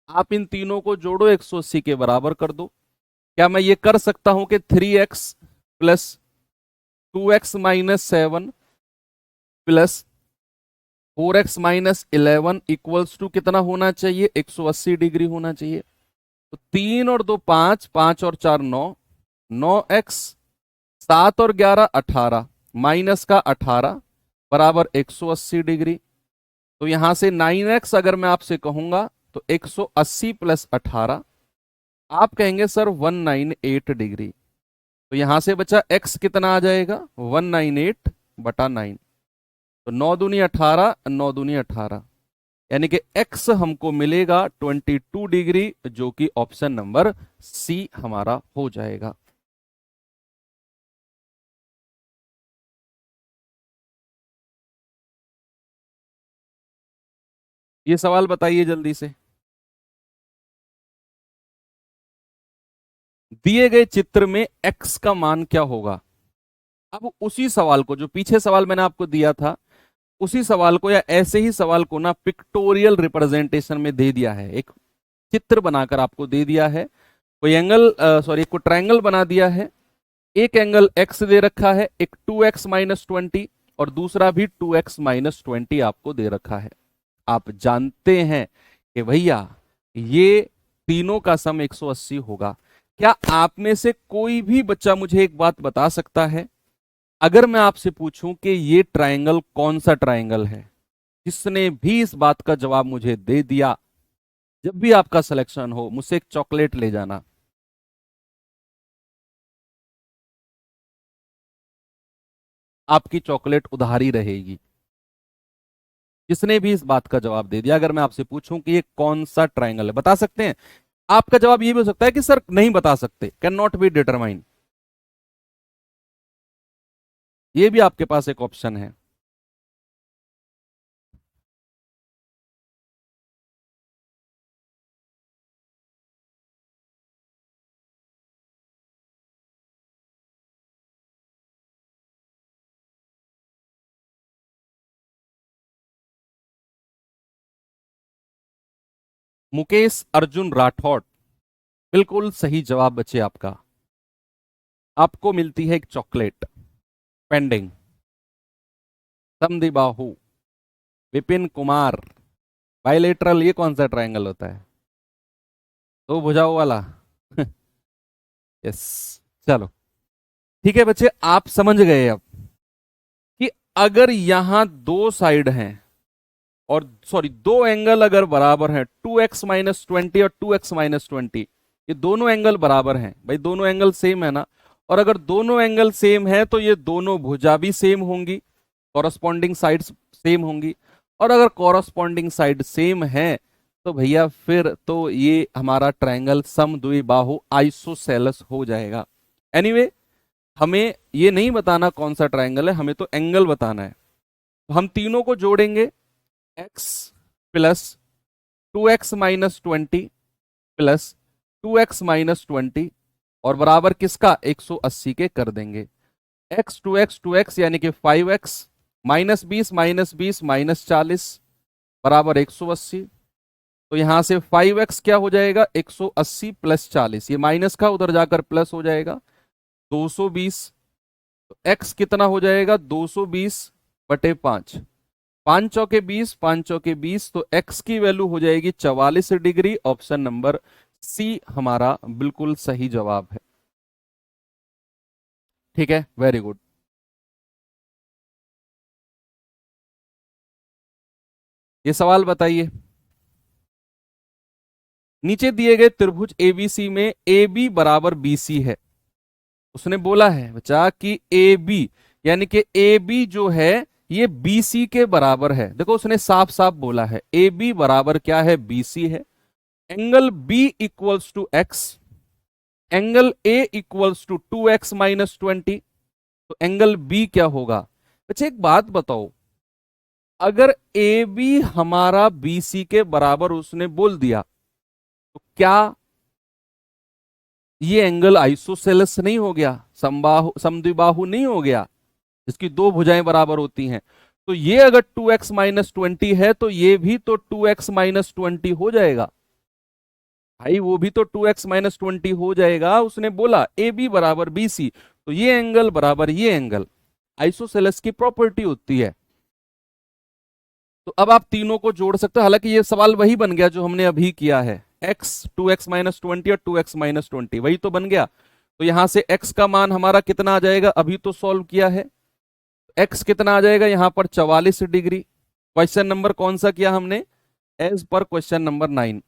आप इन तीनों को जोड़ो, 180 के बराबर कर दो। क्या मैं ये कर सकता हूं कि 3x plus 2x-7 plus 4x-11 equals to कितना होना चाहिए, 180 डिग्री होना चाहिए। तो 3 और 2 5, 5 और 4 9, 9x, 7 और 11 18, माइनस का 18 बराबर 180 डिग्री। तो यहां से 9x अगर मैं आपसे कहूंगा तो 180 प्लस 18, आप कहेंगे सर 198 डिग्री। तो यहां से बचा x कितना आ जाएगा, 198/9। तो 9 दूनी 18, 9 दूनी 18, यानी कि x हमको मिलेगा 22 डिग्री, जो कि ऑप्शन नंबर सी हमारा हो जाएगा। ये सवाल बताइए जल्दी से। दिए गए चित्र में x का मान क्या होगा। अब उसी सवाल को, जो पीछे सवाल मैंने आपको दिया था, उसी सवाल को या ऐसे ही सवाल को ना पिक्टोरियल रिप्रेजेंटेशन में दे दिया है। एक चित्र बनाकर आपको दे दिया है, कोई एंगल सॉरी कोई ट्रायंगल बना दिया है। एक एंगल x दे रखा है, एक 2x-20 और दूसरा भी 2x-20 आपको दे रखा है। आप जानते हैं कि भैया ये तीनों का सम 180 होगा। क्या आप में से कोई भी बच्चा मुझे एक बात बता सकता है, अगर मैं आपसे पूछूं कि ये ट्रायंगल कौन सा ट्रायंगल है, जिसने भी इस बात का जवाब मुझे दे दिया, जब भी आपका सिलेक्शन हो मुझसे एक चॉकलेट ले जाना। आपकी चॉकलेट उधारी रहेगी, जिसने भी इस बात का जवाब दे दिया। अगर मैं आपसे पूछूं कि ये कौन सा ट्रायंगल है, बता सकते हैं। आपका जवाब ये भी हो सकता है कि सर नहीं बता सकते, कैन नॉट बी डिटरमाइन, ये भी आपके पास एक ऑप्शन है। मुकेश अर्जुन राठौड़, बिल्कुल सही जवाब बचे आपका। आपको मिलती है एक चॉकलेट पेंडिंग। समदी बाहु, विपिन कुमार, बाइलेटरल, ये कौन सा ट्रायंगल होता है, दो भुजाओं वाला। यस, चलो ठीक है बच्चे, आप समझ गए अब कि अगर यहां दो साइड हैं और सॉरी दो एंगल अगर बराबर हैं, 2x-20 और 2x-20, ये दोनों एंगल बराबर हैं भाई, दोनों एंगल सेम है ना। और अगर दोनों एंगल सेम है तो ये दोनों भुजा भी सेम होंगी, कॉरस्पॉन्डिंग साइड्स सेम होंगी। और अगर कॉरस्पॉन्डिंग साइड सेम है तो भैया फिर तो ये हमारा ट्रायंगल समद्विबाहु आइसोसेलेस हो जाएगा। एनीवे, हमें ये नहीं बताना कौन सा ट्रायंगल है, हमें तो एंगल बताना है। तो हम तीनों को जोड़ेंगे, x plus 2x-20 plus 2x-20 और बराबर किसका, 180 के कर देंगे। x 2x यानी कि 5x, -20 -40 बराबर 180। तो यहां से 5x क्या हो जाएगा, 180 प्लस 40, ये माइनस का उधर जाकर प्लस हो जाएगा 220। तो x कितना हो जाएगा, 220/5, 5 चौके 20, 5 चौके 20, तो x की वैल्यू हो जाएगी 44 डिग्री। ऑप्शन नंबर सी हमारा बिल्कुल सही जवाब है। ठीक है, वेरी गुड। ये सवाल बताइए, नीचे दिए गए त्रिभुज एबीसी में ए बी बराबर बी सी है। उसने बोला है बच्चा कि ए बी, यानी कि ए बी जो है ये बी सी के बराबर है। देखो उसने साफ साफ बोला है ए बी बराबर क्या है, बी सी है। Angle B equals to x, angle A equals to 2x - 20। तो एंगल बी क्या होगा। अच्छा एक बात बताओ, अगर ए बी हमारा बी सी के बराबर उसने बोल दिया, तो क्या ये एंगल आइसोसेलेस नहीं हो गया, समबाहु समद्विबाहु नहीं हो गया, जिसकी दो भुजाएं बराबर होती हैं। तो ये अगर 2x - 20 है तो ये भी तो 2x - 20 हो जाएगा। भाई वो भी तो 2x - 20 हो जाएगा। उसने बोला ए बी बराबर बी सी, तो ये एंगल बराबर ये एंगल, आइसोसेलेस की प्रॉपर्टी होती है। तो अब आप तीनों को जोड़ सकते हो। हालांकि ये सवाल वही बन गया जो हमने अभी किया है, x 2x - 20 और 2x - 20 वही तो बन गया। तो यहां से x का मान हमारा कितना आ जाएगा, अभी तो सॉल्व किया है। x कितना आ जाएगा यहां पर, 44 डिग्री। क्वेश्चन नंबर कौन सा किया हमने, as per question number 9।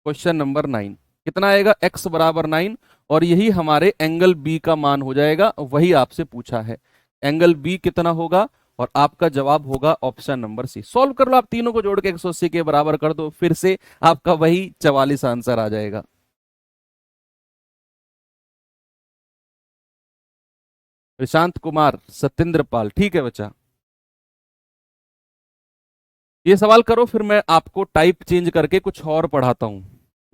Question number 9 कितना आएगा, x बराबर 9, और यही हमारे एंगल बी का मान हो जाएगा। वही आपसे पूछा है, एंगल बी कितना होगा, और आपका जवाब होगा ऑप्शन नंबर सी। सॉल्व कर लो, आप तीनों को जोड़ के 180 के बराबर कर दो, फिर से आपका वही 44 आंसर आ जाएगा। प्रशांत कुमार, सत्येंद्र पाल, ठीक है बच्चा। ये सवाल करो, फिर मैं आपको टाइप चेंज करके कुछ और पढ़ाता हूं।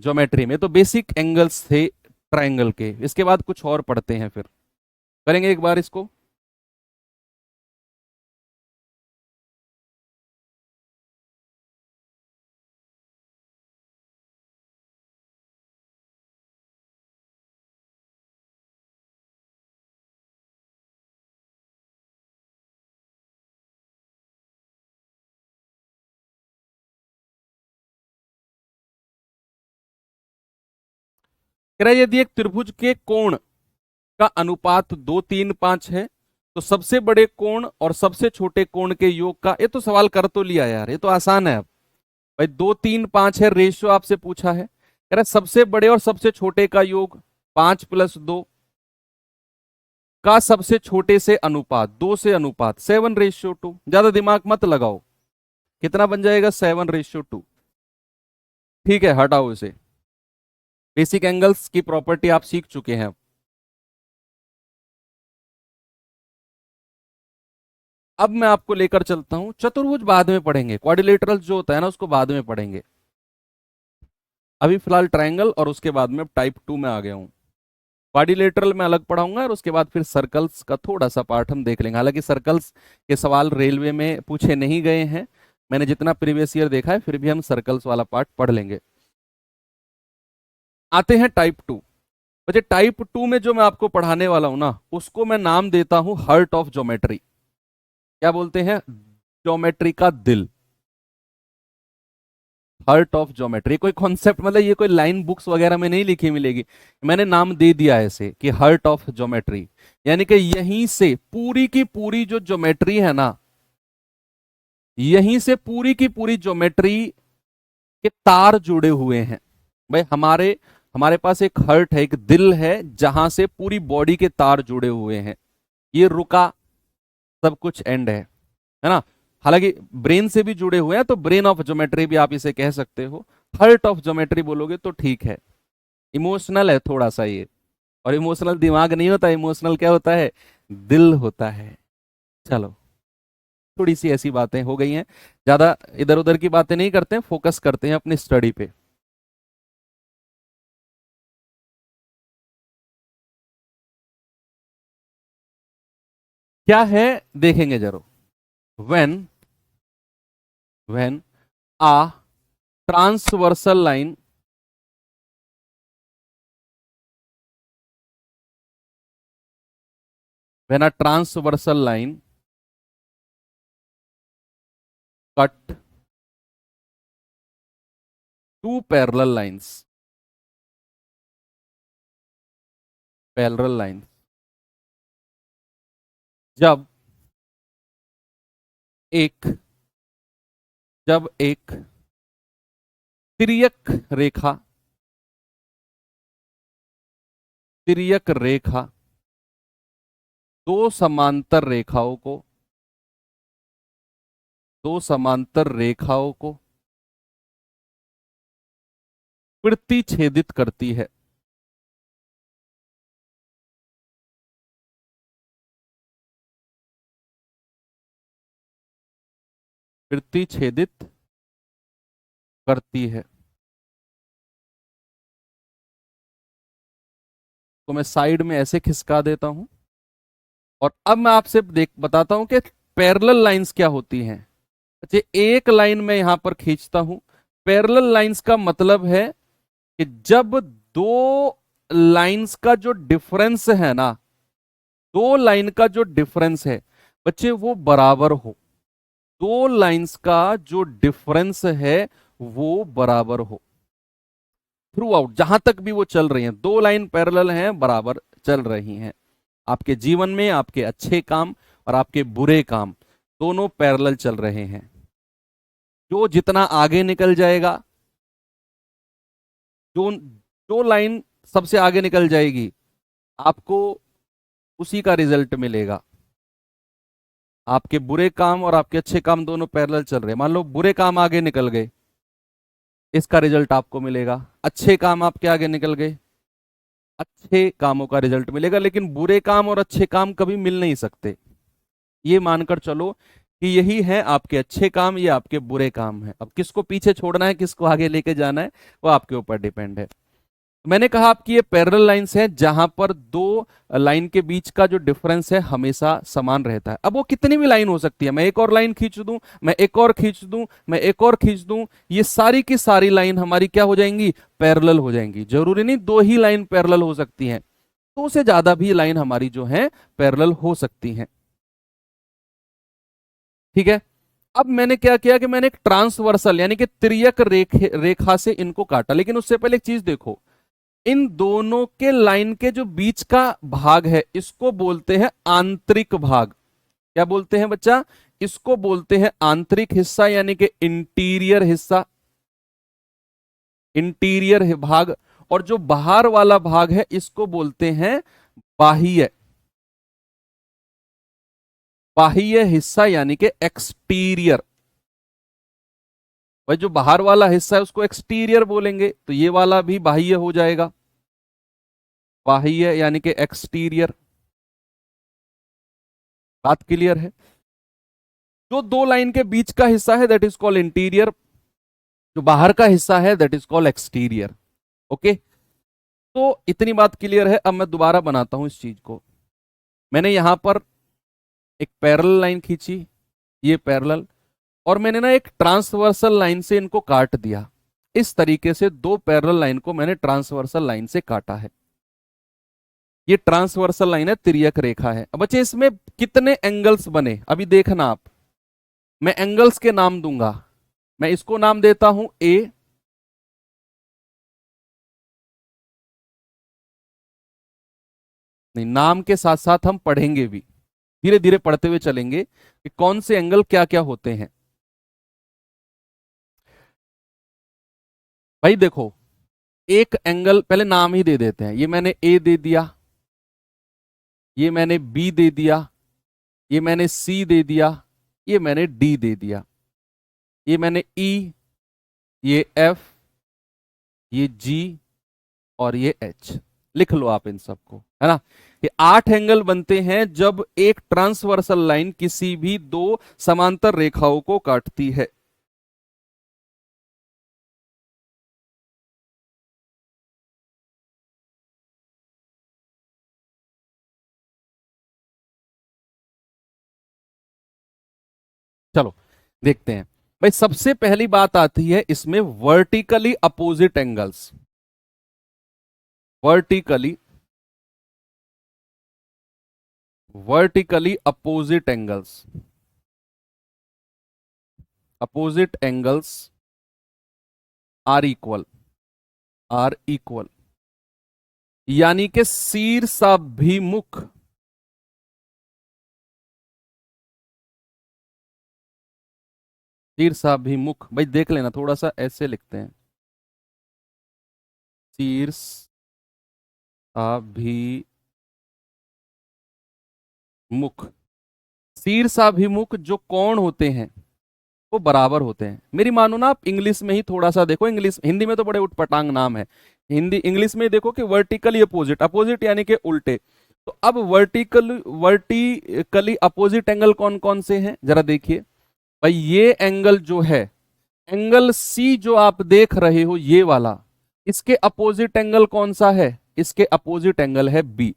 ज्योमेट्री में तो बेसिक एंगल्स थे ट्रायंगल के, इसके बाद कुछ और पढ़ते हैं, फिर करेंगे एक बार इसको। कह रहा है यदि एक त्रिभुज के कोण का अनुपात 2, 3, 5 है, तो सबसे बड़े कोण और सबसे छोटे कोण के योग का, ये तो सवाल कर तो लिया यार, ये तो आसान है। अब भाई 2, 3, 5 है, रेशियो आपसे पूछा है। कह रहा है सबसे बड़े और सबसे छोटे का योग 5+2 का सबसे छोटे से अनुपात 2 से अनुपात 7:2। ज्यादा दिमाग मत लगाओ, कितना बन जाएगा, 7:2। ठीक है, हटाओ इसे। बेसिक एंगल्स की प्रॉपर्टी आप सीख चुके हैं। अब मैं आपको लेकर चलता हूं, चतुर्भुज बाद में पढ़ेंगे, क्वाड्रिलेटरल जो होता है ना उसको बाद में पढ़ेंगे। अभी फिलहाल ट्रायंगल, और उसके बाद में टाइप 2 में आ गया हूं। क्वाड्रिलेटरल में अलग पढ़ाऊंगा, और उसके बाद फिर सर्कल्स का थोड़ा सा पार्ट हम देख लेंगे। हालांकि सर्कल्स के सवाल रेलवे में पूछे नहीं गए हैं, मैंने जितना प्रीवियस ईयर देखा है, फिर भी हम सर्कल्स वाला पार्ट पढ़ लेंगे। आते हैं टाइप 2। बच्चे टाइप 2 में जो मैं आपको पढ़ाने वाला हूं ना, उसको मैं नाम देता हूं हार्ट ऑफ ज्योमेट्री। क्या बोलते हैं, ज्योमेट्री का दिल, हार्ट ऑफ ज्योमेट्री। कोई कॉन्सेप्ट मतलब ये कोई लाइन बुक्स वगैरह में नहीं लिखी मिलेगी, मैंने नाम दे दिया है इसे कि हार्ट ऑफ ज्योमेट्री। यानी कि यहीं से पूरी की पूरी जो ज्योमेट्री है ना, यहीं से पूरी की पूरी ज्योमेट्री के तार जुड़े हुए हैं। भाई हमारे हमारे पास एक हार्ट है, एक दिल है, जहां से पूरी बॉडी के तार जुड़े हुए हैं। ये रुका, सब कुछ एंड है ना। हालांकि ब्रेन से भी जुड़े हुए हैं, तो ब्रेन ऑफ ज्योमेट्री भी आप इसे कह सकते हो। हार्ट ऑफ ज्योमेट्री बोलोगे तो ठीक है। इमोशनल है थोड़ा सा ये, और इमोशनल दिमाग नहीं होता, इमोशनल क्या होता है, दिल होता है। चलो, थोड़ी सी ऐसी बातें हो गई हैं, ज्यादा इधर उधर की बातें नहीं करते हैं, फोकस करते हैं अपनी स्टडी पे। क्या है, देखेंगे जरूर। When when a transversal line when a transversal line cut two parallel lines, parallel lines जब एक जब एक तिर्यक रेखा, तिर्यक रेखा दो समांतर रेखाओं को, दो समांतर रेखाओं को प्रतिच्छेदित करती है। प्रतिच्छेदित करती है। तो मैं साइड में ऐसे खिसका देता हूं और अब मैं आपसे देख बताता हूं कि पैरेलल लाइंस क्या होती हैं। अच्छा, एक लाइन में यहां पर खींचता हूं। पैरेलल लाइंस का मतलब है कि जब दो लाइंस का जो डिफरेंस है ना, दो लाइन का जो डिफरेंस है बच्चे वो बराबर हो, दो लाइंस का जो डिफरेंस है वो बराबर हो थ्रू आउट, जहां तक भी वो चल रही हैं, दो लाइन पैरेलल हैं, बराबर चल रही हैं। आपके जीवन में आपके अच्छे काम और आपके बुरे काम दोनों पैरेलल चल रहे हैं। जो जितना आगे निकल जाएगा, जो जो लाइन सबसे आगे निकल जाएगी, आपको उसी का रिजल्ट मिलेगा। आपके बुरे काम और आपके अच्छे काम दोनों पैरेलल चल रहे हैं। मान लो बुरे काम आगे निकल गए, इसका रिजल्ट आपको मिलेगा। अच्छे काम आपके आगे निकल गए, अच्छे कामों का रिजल्ट मिलेगा। लेकिन बुरे काम और अच्छे काम कभी मिल नहीं सकते। ये मानकर चलो कि यही है आपके अच्छे काम, ये आपके बुरे काम है। अब किसको पीछे छोड़ना है, किसको आगे लेके जाना है, वो आपके ऊपर डिपेंड है। मैंने कहा आपकी ये पैरेलल लाइंस है जहां पर दो लाइन के बीच का जो डिफरेंस है हमेशा समान रहता है। अब वो कितनी भी लाइन हो सकती है, मैं एक और लाइन खींच दूं, मैं एक और खींच दूं, मैं एक और खींच दूं, ये सारी की सारी लाइन हमारी क्या हो जाएंगी, पैरेलल हो जाएंगी। जरूरी नहीं दो ही लाइन पैरेलल हो सकती हैं, दो से ज्यादा भी लाइन हमारी जो है पैरेलल हो सकती हैं। ठीक है। अब मैंने क्या किया कि मैंने एक ट्रांसवर्सल यानी कि तिर्यक रेखा से इनको काटा। लेकिन उससे पहले एक चीज देखो, इन दोनों के लाइन के जो बीच का भाग है इसको बोलते हैं आंतरिक भाग। क्या बोलते हैं बच्चा, इसको बोलते हैं आंतरिक हिस्सा यानी कि इंटीरियर हिस्सा, इंटीरियर भाग। और जो बाहर वाला भाग है इसको बोलते हैं बाह्य, बाह्य हिस्सा यानी कि एक्सटीरियर। भाई जो बाहर वाला हिस्सा है उसको एक्सटीरियर बोलेंगे, तो ये वाला भी बाह्य हो जाएगा, बाह्य यानी कि एक्सटीरियर। बात क्लियर है। जो दो लाइन के बीच का हिस्सा है दैट इज कॉल्ड इंटीरियर, जो बाहर का हिस्सा है that is called exterior. Okay, तो इतनी बात क्लियर है। अब मैं दोबारा बनाता हूं इस चीज को। मैंने यहां पर एक पैरेलल लाइन खींची, ये पैरेलल, और मैंने ना एक ट्रांसवर्सल लाइन से इनको काट दिया। इस तरीके से दो पैरेलल लाइन को मैंने ट्रांसवर्सल लाइन से काटा है। ये ट्रांसवर्सल लाइन है, तिर्यक रेखा है। अब बच्चे इसमें कितने एंगल्स बने अभी देखना आप। मैं एंगल्स के नाम दूंगा। मैं इसको नाम देता हूं ए, नहीं नाम के साथ साथ हम पढ़ेंगे भी, धीरे धीरे पढ़ते हुए चलेंगे कि कौन से एंगल क्या क्या होते हैं। भाई देखो, एक एंगल पहले नाम ही दे देते हैं। ये मैंने ए दे दिया, ये मैंने बी दे दिया, ये मैंने सी दे दिया, ये मैंने डी दे दिया, ये मैंने ई, ये एफ, ये जी और ये एच। लिख लो आप इन सबको, है ना। ये 8 एंगल बनते हैं जब एक ट्रांसवर्सल लाइन किसी भी दो समांतर रेखाओं को काटती है। चलो देखते हैं। भाई सबसे पहली बात आती है इसमें vertically opposite angles, vertically, vertically opposite angles. Opposite angles are equal, are equal, यानी कि शीर्षाभिमुख, शीर्षाभिमुख, भाई देख लेना थोड़ा सा ऐसे लिखते हैं, शीर्षाभिमुख, शीर्षाभिमुख जो कोण होते हैं वो बराबर होते हैं। मेरी मानो ना, आप इंग्लिश में ही थोड़ा सा देखो, इंग्लिश हिंदी में तो बड़े उटपटांग नाम है, हिंदी इंग्लिश में देखो कि वर्टिकली अपोजिट, अपोजिट यानी कि उल्टे। तो अब वर्टिकली अपोजिट एंगल कौन कौन से हैं जरा देखिए। भाई ये एंगल जो है, एंगल सी जो आप देख रहे हो ये वाला, इसके अपोजिट एंगल कौन सा है, इसके अपोजिट एंगल है बी।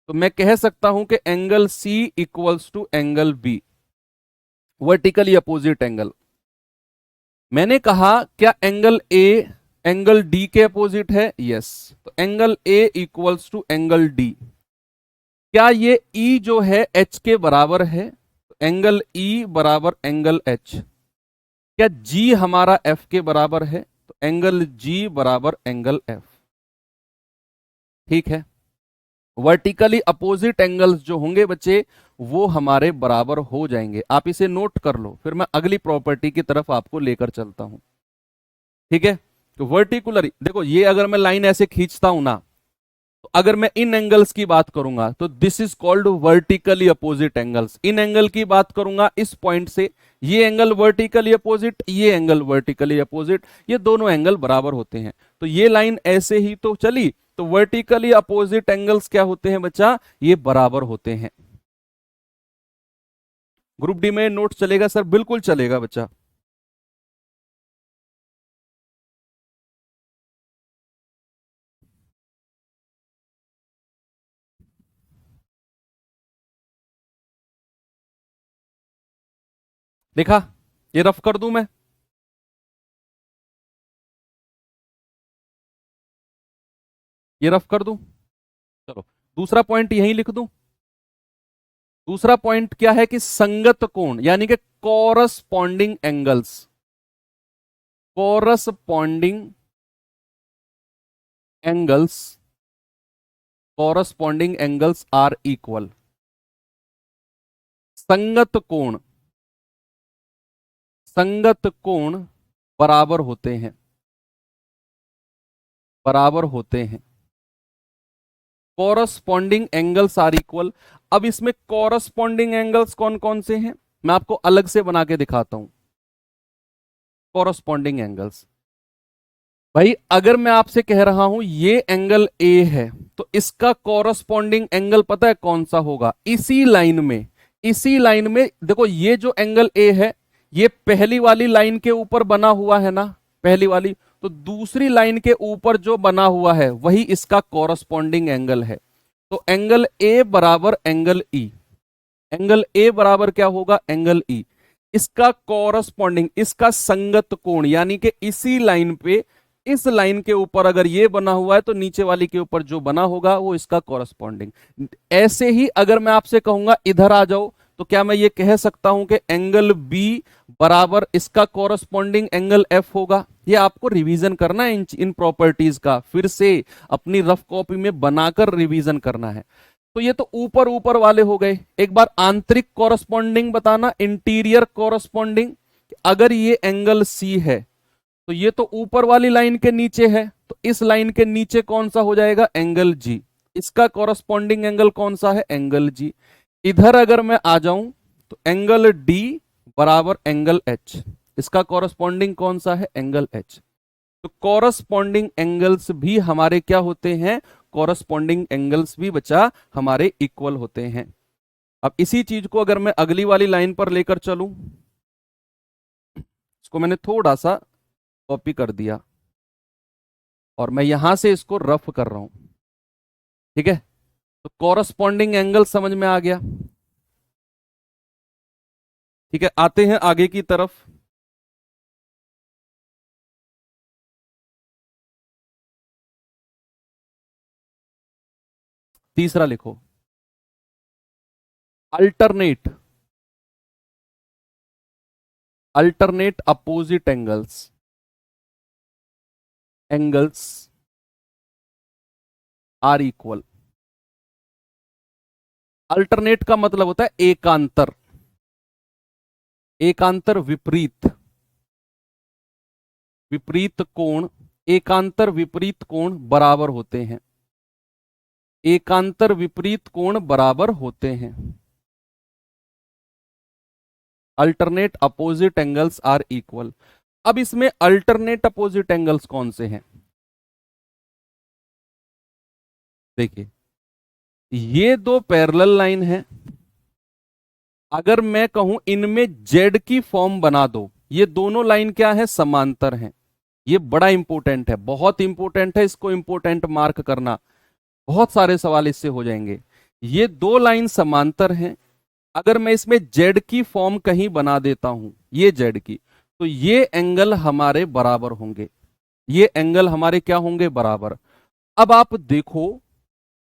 तो मैं कह सकता हूं कि angle C equals to angle B, vertically opposite angle. मैंने कहा क्या एंगल ए एंगल डी के अपोजिट है, यस, तो angle A equals to angle D. क्या ये ई जो है एच के बराबर है, तो एंगल ई बराबर एंगल एच। क्या जी हमारा एफ के बराबर है, तो एंगल जी बराबर एंगल एफ। ठीक है, वर्टिकली अपोजिट एंगल्स जो होंगे बच्चे वो हमारे बराबर हो जाएंगे। आप इसे नोट कर लो, फिर मैं अगली प्रॉपर्टी की तरफ आपको लेकर चलता हूं। ठीक है, तो वर्टिकुलर देखो, ये अगर मैं लाइन ऐसे खींचता हूं ना, तो अगर मैं इन एंगल्स की बात करूंगा तो this is called vertically opposite angles. In angle की बात करूंगा इस पॉइंट से, ये एंगल वर्टिकली अपोजिट, ये एंगल वर्टिकली अपोजिट, ये दोनों एंगल बराबर होते हैं। तो ये लाइन ऐसे ही तो चली, तो वर्टिकली अपोजिट एंगल्स क्या होते हैं बच्चा, ये बराबर होते हैं। ग्रुप डी में नोट चलेगा सर? बिल्कुल चलेगा बच्चा। देखा, ये रफ कर दूं मैं, ये रफ कर दूं, चलो दूसरा पॉइंट यहीं लिख दूं। दूसरा पॉइंट क्या है कि संगत कोण, यानी कि corresponding angles, corresponding angles, corresponding angles are equal. संगत कोण, संगत कोण बराबर होते हैं, बराबर होते हैं। Corresponding angles are equal. अब इसमें कॉरस्पॉन्डिंग एंगल्स कौन कौन से हैं, मैं आपको अलग से बना के दिखाता हूं। कॉरस्पॉन्डिंग एंगल्स, भाई अगर मैं आपसे कह रहा हूं ये एंगल ए है, तो इसका कॉरस्पॉन्डिंग एंगल पता है कौन सा होगा, इसी लाइन में, इसी लाइन में देखो, ये जो एंगल ए है ये पहली वाली लाइन के ऊपर बना हुआ है ना, पहली वाली, तो दूसरी लाइन के ऊपर जो बना हुआ है वही इसका कॉरस्पॉन्डिंग एंगल है। तो एंगल ए बराबर एंगल ई, एंगल ए बराबर क्या होगा, एंगल ई। इसका कॉरस्पॉन्डिंग, इसका संगत कोण, यानी कि इसी लाइन पे, इस लाइन के ऊपर अगर ये बना हुआ है तो नीचे वाली के ऊपर जो बना होगा वो इसका कॉरस्पॉन्डिंग। ऐसे ही अगर मैं आपसे कहूंगा इधर आ जाओ, तो क्या मैं ये कह सकता हूं कि एंगल बी बराबर इसका कॉरस्पॉन्डिंग एंगल एफ होगा। ये आपको रिवीजन करना है, इन प्रॉपर्टीज का फिर से अपनी रफ कॉपी में बनाकर रिवीजन करना है। तो ये तो ऊपर ऊपर वाले हो गए। एक बार आंतरिक कॉरस्पॉन्डिंग बताना, इंटीरियर कॉरस्पॉन्डिंग। अगर ये एंगल सी है तो ये तो ऊपर वाली लाइन के नीचे है, तो इस लाइन के नीचे कौन सा हो जाएगा, एंगल जी। इसका कॉरस्पॉन्डिंग एंगल कौन सा है, एंगल जी। इधर अगर मैं आ जाऊं तो एंगल डी बराबर एंगल एच, इसका कॉरस्पॉन्डिंग कौन सा है, एंगल एच। तो कॉरस्पॉन्डिंग एंगल्स भी हमारे क्या होते हैं, कॉरस्पॉन्डिंग एंगल्स भी बच्चा हमारे इक्वल होते हैं। अब इसी चीज को अगर मैं अगली वाली लाइन पर लेकर चलूं, इसको मैंने थोड़ा सा कॉपी कर दिया और मैं यहां से इसको रफ कर रहा हूं। ठीक है, तो कॉरस्पॉन्डिंग एंगल समझ में आ गया। ठीक है, आते हैं आगे की तरफ। तीसरा लिखो, alternate, alternate opposite angles are equal. Alternate का मतलब होता है एकांतर, एकांतर विपरीत, विपरीत कोण, एकांतर विपरीत कोण बराबर होते हैं, एकांतर विपरीत कोण बराबर होते हैं। Alternate opposite angles are equal. अब इसमें अल्टरनेट अपोजिट एंगल्स कौन से हैं? देखिए, ये दो पैरेलल लाइन है, अगर मैं कहूं इनमें जेड की फॉर्म बना दो, ये दोनों लाइन क्या है? समांतर हैं। ये बड़ा इंपॉर्टेंट है, बहुत इंपॉर्टेंट है, इसको इंपॉर्टेंट मार्क करना, बहुत सारे सवाल इससे हो जाएंगे। ये दो लाइन समांतर हैं, अगर मैं इसमें जेड की फॉर्म कहीं बना देता हूं, ये जेड की, तो ये एंगल हमारे बराबर होंगे, ये एंगल हमारे क्या होंगे? बराबर। अब आप देखो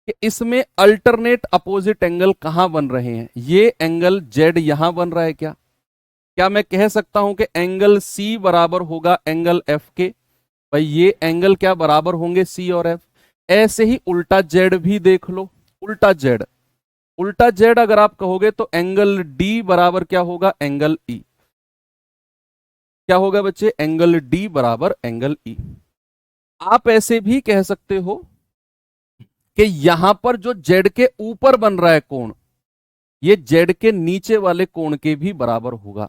कि इसमें अल्टरनेट अपोजिट एंगल कहां बन रहे हैं? ये एंगल जेड यहां बन रहा है क्या? क्या मैं कह सकता हूं कि एंगल सी बराबर होगा एंगल एफ के? भाई ये एंगल क्या बराबर होंगे? सी और एफ। ऐसे ही उल्टा जेड भी देख लो, उल्टा जेड, उल्टा जेड अगर आप कहोगे तो एंगल डी बराबर क्या होगा? Angle E. क्या होगा बच्चे? एंगल डी बराबर एंगल ई। आप ऐसे भी कह सकते हो कि यहां पर जो जेड के ऊपर बन रहा है कोण, ये जेड के नीचे वाले कोण के भी बराबर होगा,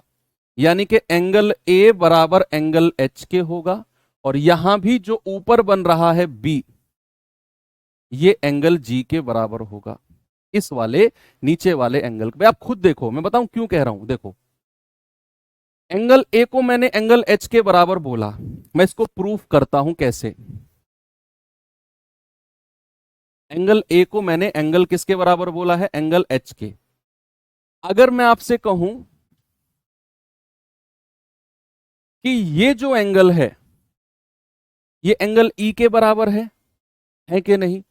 यानी कि एंगल ए बराबर एंगल एच के होगा, और यहां भी जो ऊपर बन रहा है बी, ये एंगल जी के बराबर होगा, इस वाले नीचे वाले एंगल पे। आप खुद देखो, मैं बताऊं क्यों कह रहा हूं। देखो, एंगल ए को मैंने एंगल एच के बराबर बोला, मैं इसको प्रूफ करता हूं कैसे। एंगल ए को मैंने एंगल किसके बराबर बोला है? एंगल एच के। अगर मैं आपसे कहूं कि ये जो एंगल है, ये एंगल ई के बराबर है कि नहीं?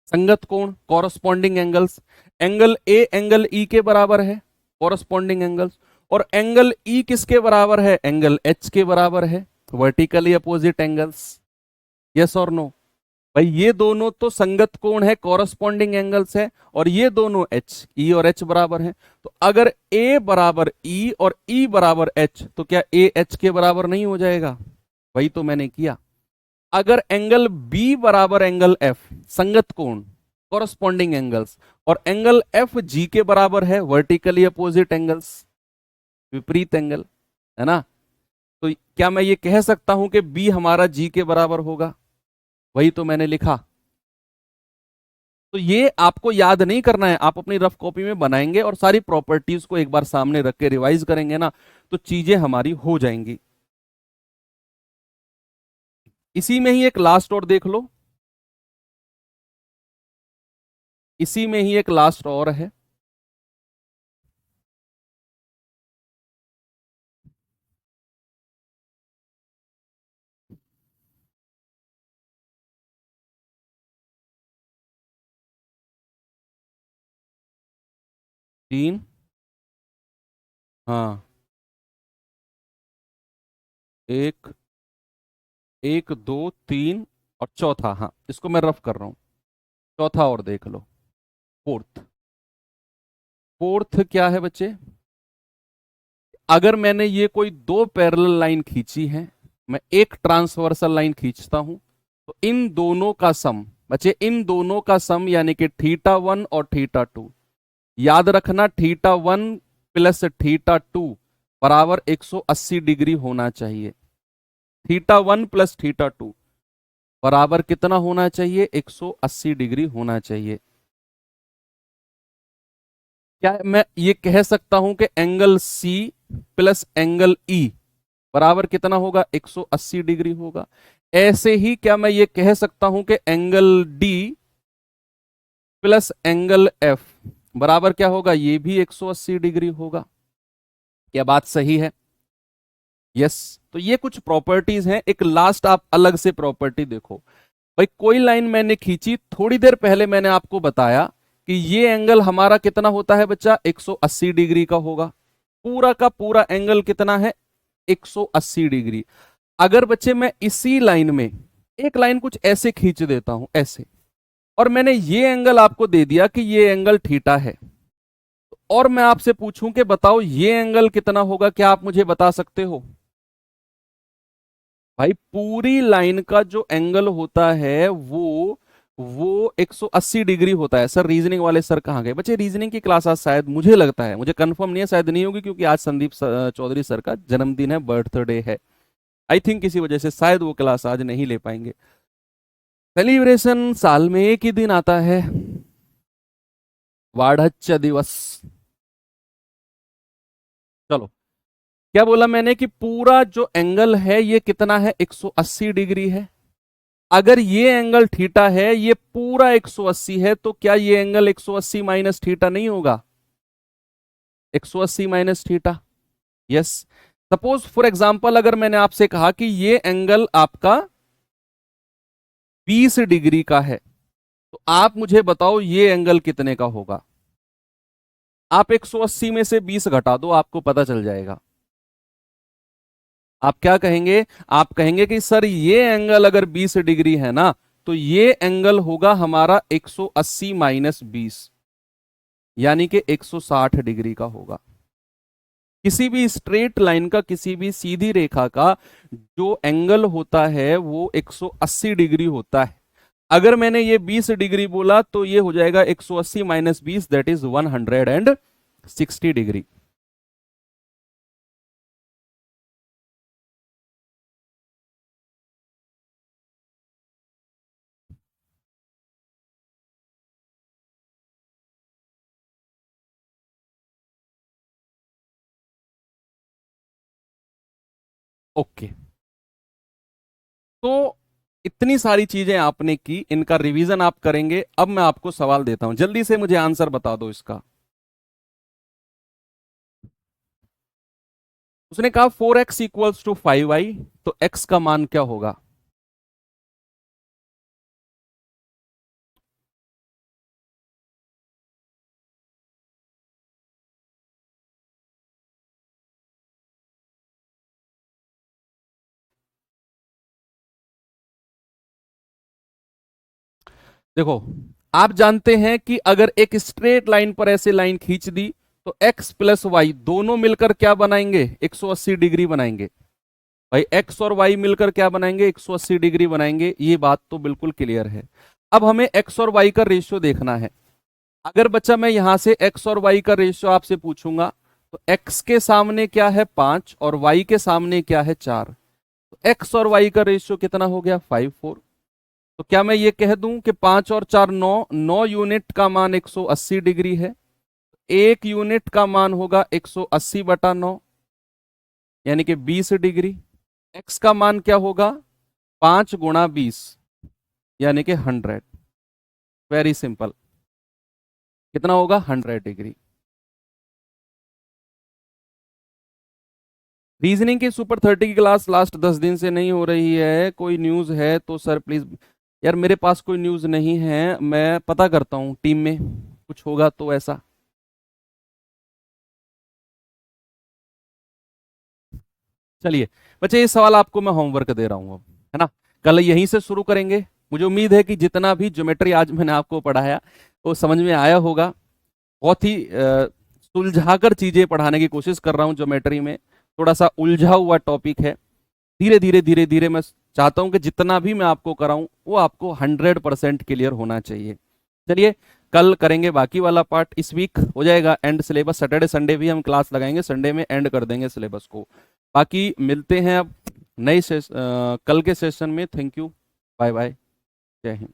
संगत कोण, corresponding angles, angle A angle E के बराबर है, कॉरस्पॉन्डिंग एंगल्स, और एंगल ई किसके बराबर है? एंगल एच के बराबर है, वर्टिकली अपोजिट एंगल्स। यस और नो? भाई ये दोनों तो संगत कोण है, कॉरस्पॉन्डिंग एंगल्स है, और ये दोनों एच, ई और एच बराबर है। तो अगर ए बराबर ई और ई बराबर एच, तो क्या ए एच के बराबर नहीं हो जाएगा? वही तो मैंने किया। अगर एंगल बी बराबर एंगल एफ, संगत कोण, कॉरस्पॉन्डिंग एंगल्स, और एंगल एफ जी के बराबर है, वर्टिकली अपोजिट एंगल्स, विपरीत एंगल, है ना? तो क्या मैं ये कह सकता हूं कि बी हमारा जी के बराबर होगा? वही तो मैंने लिखा। तो ये आपको याद नहीं करना है, आप अपनी रफ कॉपी में बनाएंगे और सारी प्रॉपर्टीज को एक बार सामने रख के रिवाइज करेंगे ना, तो चीजें हमारी हो जाएंगी। इसी में ही एक लास्ट और देख लो, इसी में ही एक लास्ट और है। तीन, हाँ, एक, एक दो तीन, और चौथा, हाँ इसको मैं रफ कर रहा हूं, चौथा और देख लो, फोर्थ। फोर्थ क्या है बच्चे? अगर मैंने ये कोई दो पैरेलल लाइन खींची है, मैं एक ट्रांसवर्सल लाइन खींचता हूं, तो इन दोनों का सम बच्चे, इन दोनों का सम यानी कि थीटा वन और थीटा टू, याद रखना theta one plus theta two बराबर 180 डिग्री होना चाहिए। Theta one plus theta two बराबर कितना होना चाहिए? 180 डिग्री होना चाहिए। क्या मैं ये कह सकता हूं कि angle C plus angle E बराबर कितना होगा? 180 डिग्री होगा। ऐसे ही क्या मैं ये कह सकता हूं कि angle D plus angle F बराबर क्या होगा? ये भी 180 डिग्री होगा। क्या बात सही है? यस। तो ये कुछ प्रॉपर्टीज हैं। एक लास्ट आप अलग से प्रॉपर्टी देखो भाई, कोई लाइन मैंने खींची, थोड़ी देर पहले मैंने आपको बताया कि ये एंगल हमारा कितना होता है बच्चा? 180 डिग्री का होगा। पूरा का पूरा एंगल कितना है, 180 डिग्री। अगर बच्चे मैं इसी लाइन में एक लाइन कुछ ऐसे खींच देता हूं, ऐसे, और मैंने ये एंगल आपको दे दिया कि ये एंगल थीटा है, और मैं आपसे पूछूं कि बताओ ये एंगल कितना होगा, क्या आप मुझे बता सकते हो? भाई पूरी लाइन का जो एंगल होता है वो 180 डिग्री होता है। सर रीजनिंग वाले सर कहाँ गए? बच्चे रीजनिंग की क्लास आज शायद, मुझे लगता है, मुझे कंफर्म नहीं है, शायद नहीं होगी, क्योंकि आज संदीप चौधरी सर का जन्मदिन है, बर्थडे है। आई थिंक इसी वजह से शायद वो क्लास आज नहीं ले पाएंगे। सेलिब्रेशन साल में एक ही दिन आता है, वार्धक्य दिवस। चलो, क्या बोला मैंने कि पूरा जो एंगल है ये कितना है, 180 डिग्री है। अगर ये एंगल थीटा है, ये पूरा 180 है, तो क्या ये एंगल 180 माइनस थीटा नहीं होगा? 180 minus theta, yes. Suppose for example अगर मैंने आपसे कहा कि ये एंगल आपका 20 डिग्री का है, तो आप मुझे बताओ ये एंगल कितने का होगा? आप 180 में से 20 घटा दो, आपको पता चल जाएगा। आप क्या कहेंगे? आप कहेंगे कि सर ये एंगल अगर 20 डिग्री है ना, तो ये एंगल होगा हमारा 180 माइनस 20, यानी कि 160 डिग्री का होगा। किसी भी स्ट्रेट लाइन का, किसी भी सीधी रेखा का जो एंगल होता है वो 180 डिग्री होता है। अगर मैंने ये 20 डिग्री बोला तो ये हो जाएगा 180 minus 20, that is 160 degree. Okay, तो इतनी सारी चीजें आपने की, इनका रिवीजन आप करेंगे। अब मैं आपको सवाल देता हूं, जल्दी से मुझे आंसर बता दो इसका। उसने कहा 4x इक्वल्स टू 5y, तो x का मान क्या होगा? देखो, आप जानते हैं कि अगर एक स्ट्रेट लाइन पर ऐसे लाइन खींच दी तो x प्लस वाई दोनों मिलकर क्या बनाएंगे? 180 डिग्री बनाएंगे। भाई x और y मिलकर क्या बनाएंगे? 180 डिग्री बनाएंगे। ये बात तो बिल्कुल क्लियर है। अब हमें x और y का रेशियो देखना है। अगर बच्चा मैं यहां से x और y का रेशियो आपसे पूछूंगा, तो x के सामने क्या है? 5, और y के सामने क्या है? 4। तो x और y का रेशियो कितना हो गया? 5:4। तो क्या मैं ये कह दूं कि 5 और 4 9, 9 यूनिट का मान 180 डिग्री है। एक यूनिट का मान होगा 180/9, यानी कि 20 डिग्री। x का मान क्या होगा? 5 गुणा 20, यानी कि 100। वेरी सिंपल, कितना होगा? 100 डिग्री। रीजनिंग की सुपर 30 की क्लास लास्ट 10 दिन से नहीं हो रही है, कोई न्यूज़ है तो सर प्लीज़। यार मेरे पास कोई न्यूज़ नहीं है, मैं पता करता हूँ टीम में कुछ होगा तो ऐसा। चलिए बच्चे, ये सवाल आपको मैं होमवर्क दे रहा हूँ अब, है ना? कल यहीं से शुरू करेंगे। मुझे उम्मीद है कि जितना भी ज्योमेट्री आज मैंने आपको पढ़ाया वो समझ में आया होगा। बहुत ही सुलझाकर चीजें पढ़ाने की कोशिश कर रहा हूँ ज्योमेट्री में। थोड़ा सा उलझा हुआ टॉपिक है। धीरे धीरे धीरे धीरे मैं चाहता हूं कि जितना भी मैं आपको कराऊं वो आपको 100% क्लियर होना चाहिए। चलिए, कल करेंगे बाकी वाला पार्ट। इस वीक हो जाएगा एंड सिलेबस। सैटरडे संडे भी हम क्लास लगाएंगे, संडे में एंड कर देंगे सिलेबस को। बाकी मिलते हैं अब नए कल के सेशन में। थैंक यू, बाय बाय, जय हिंद।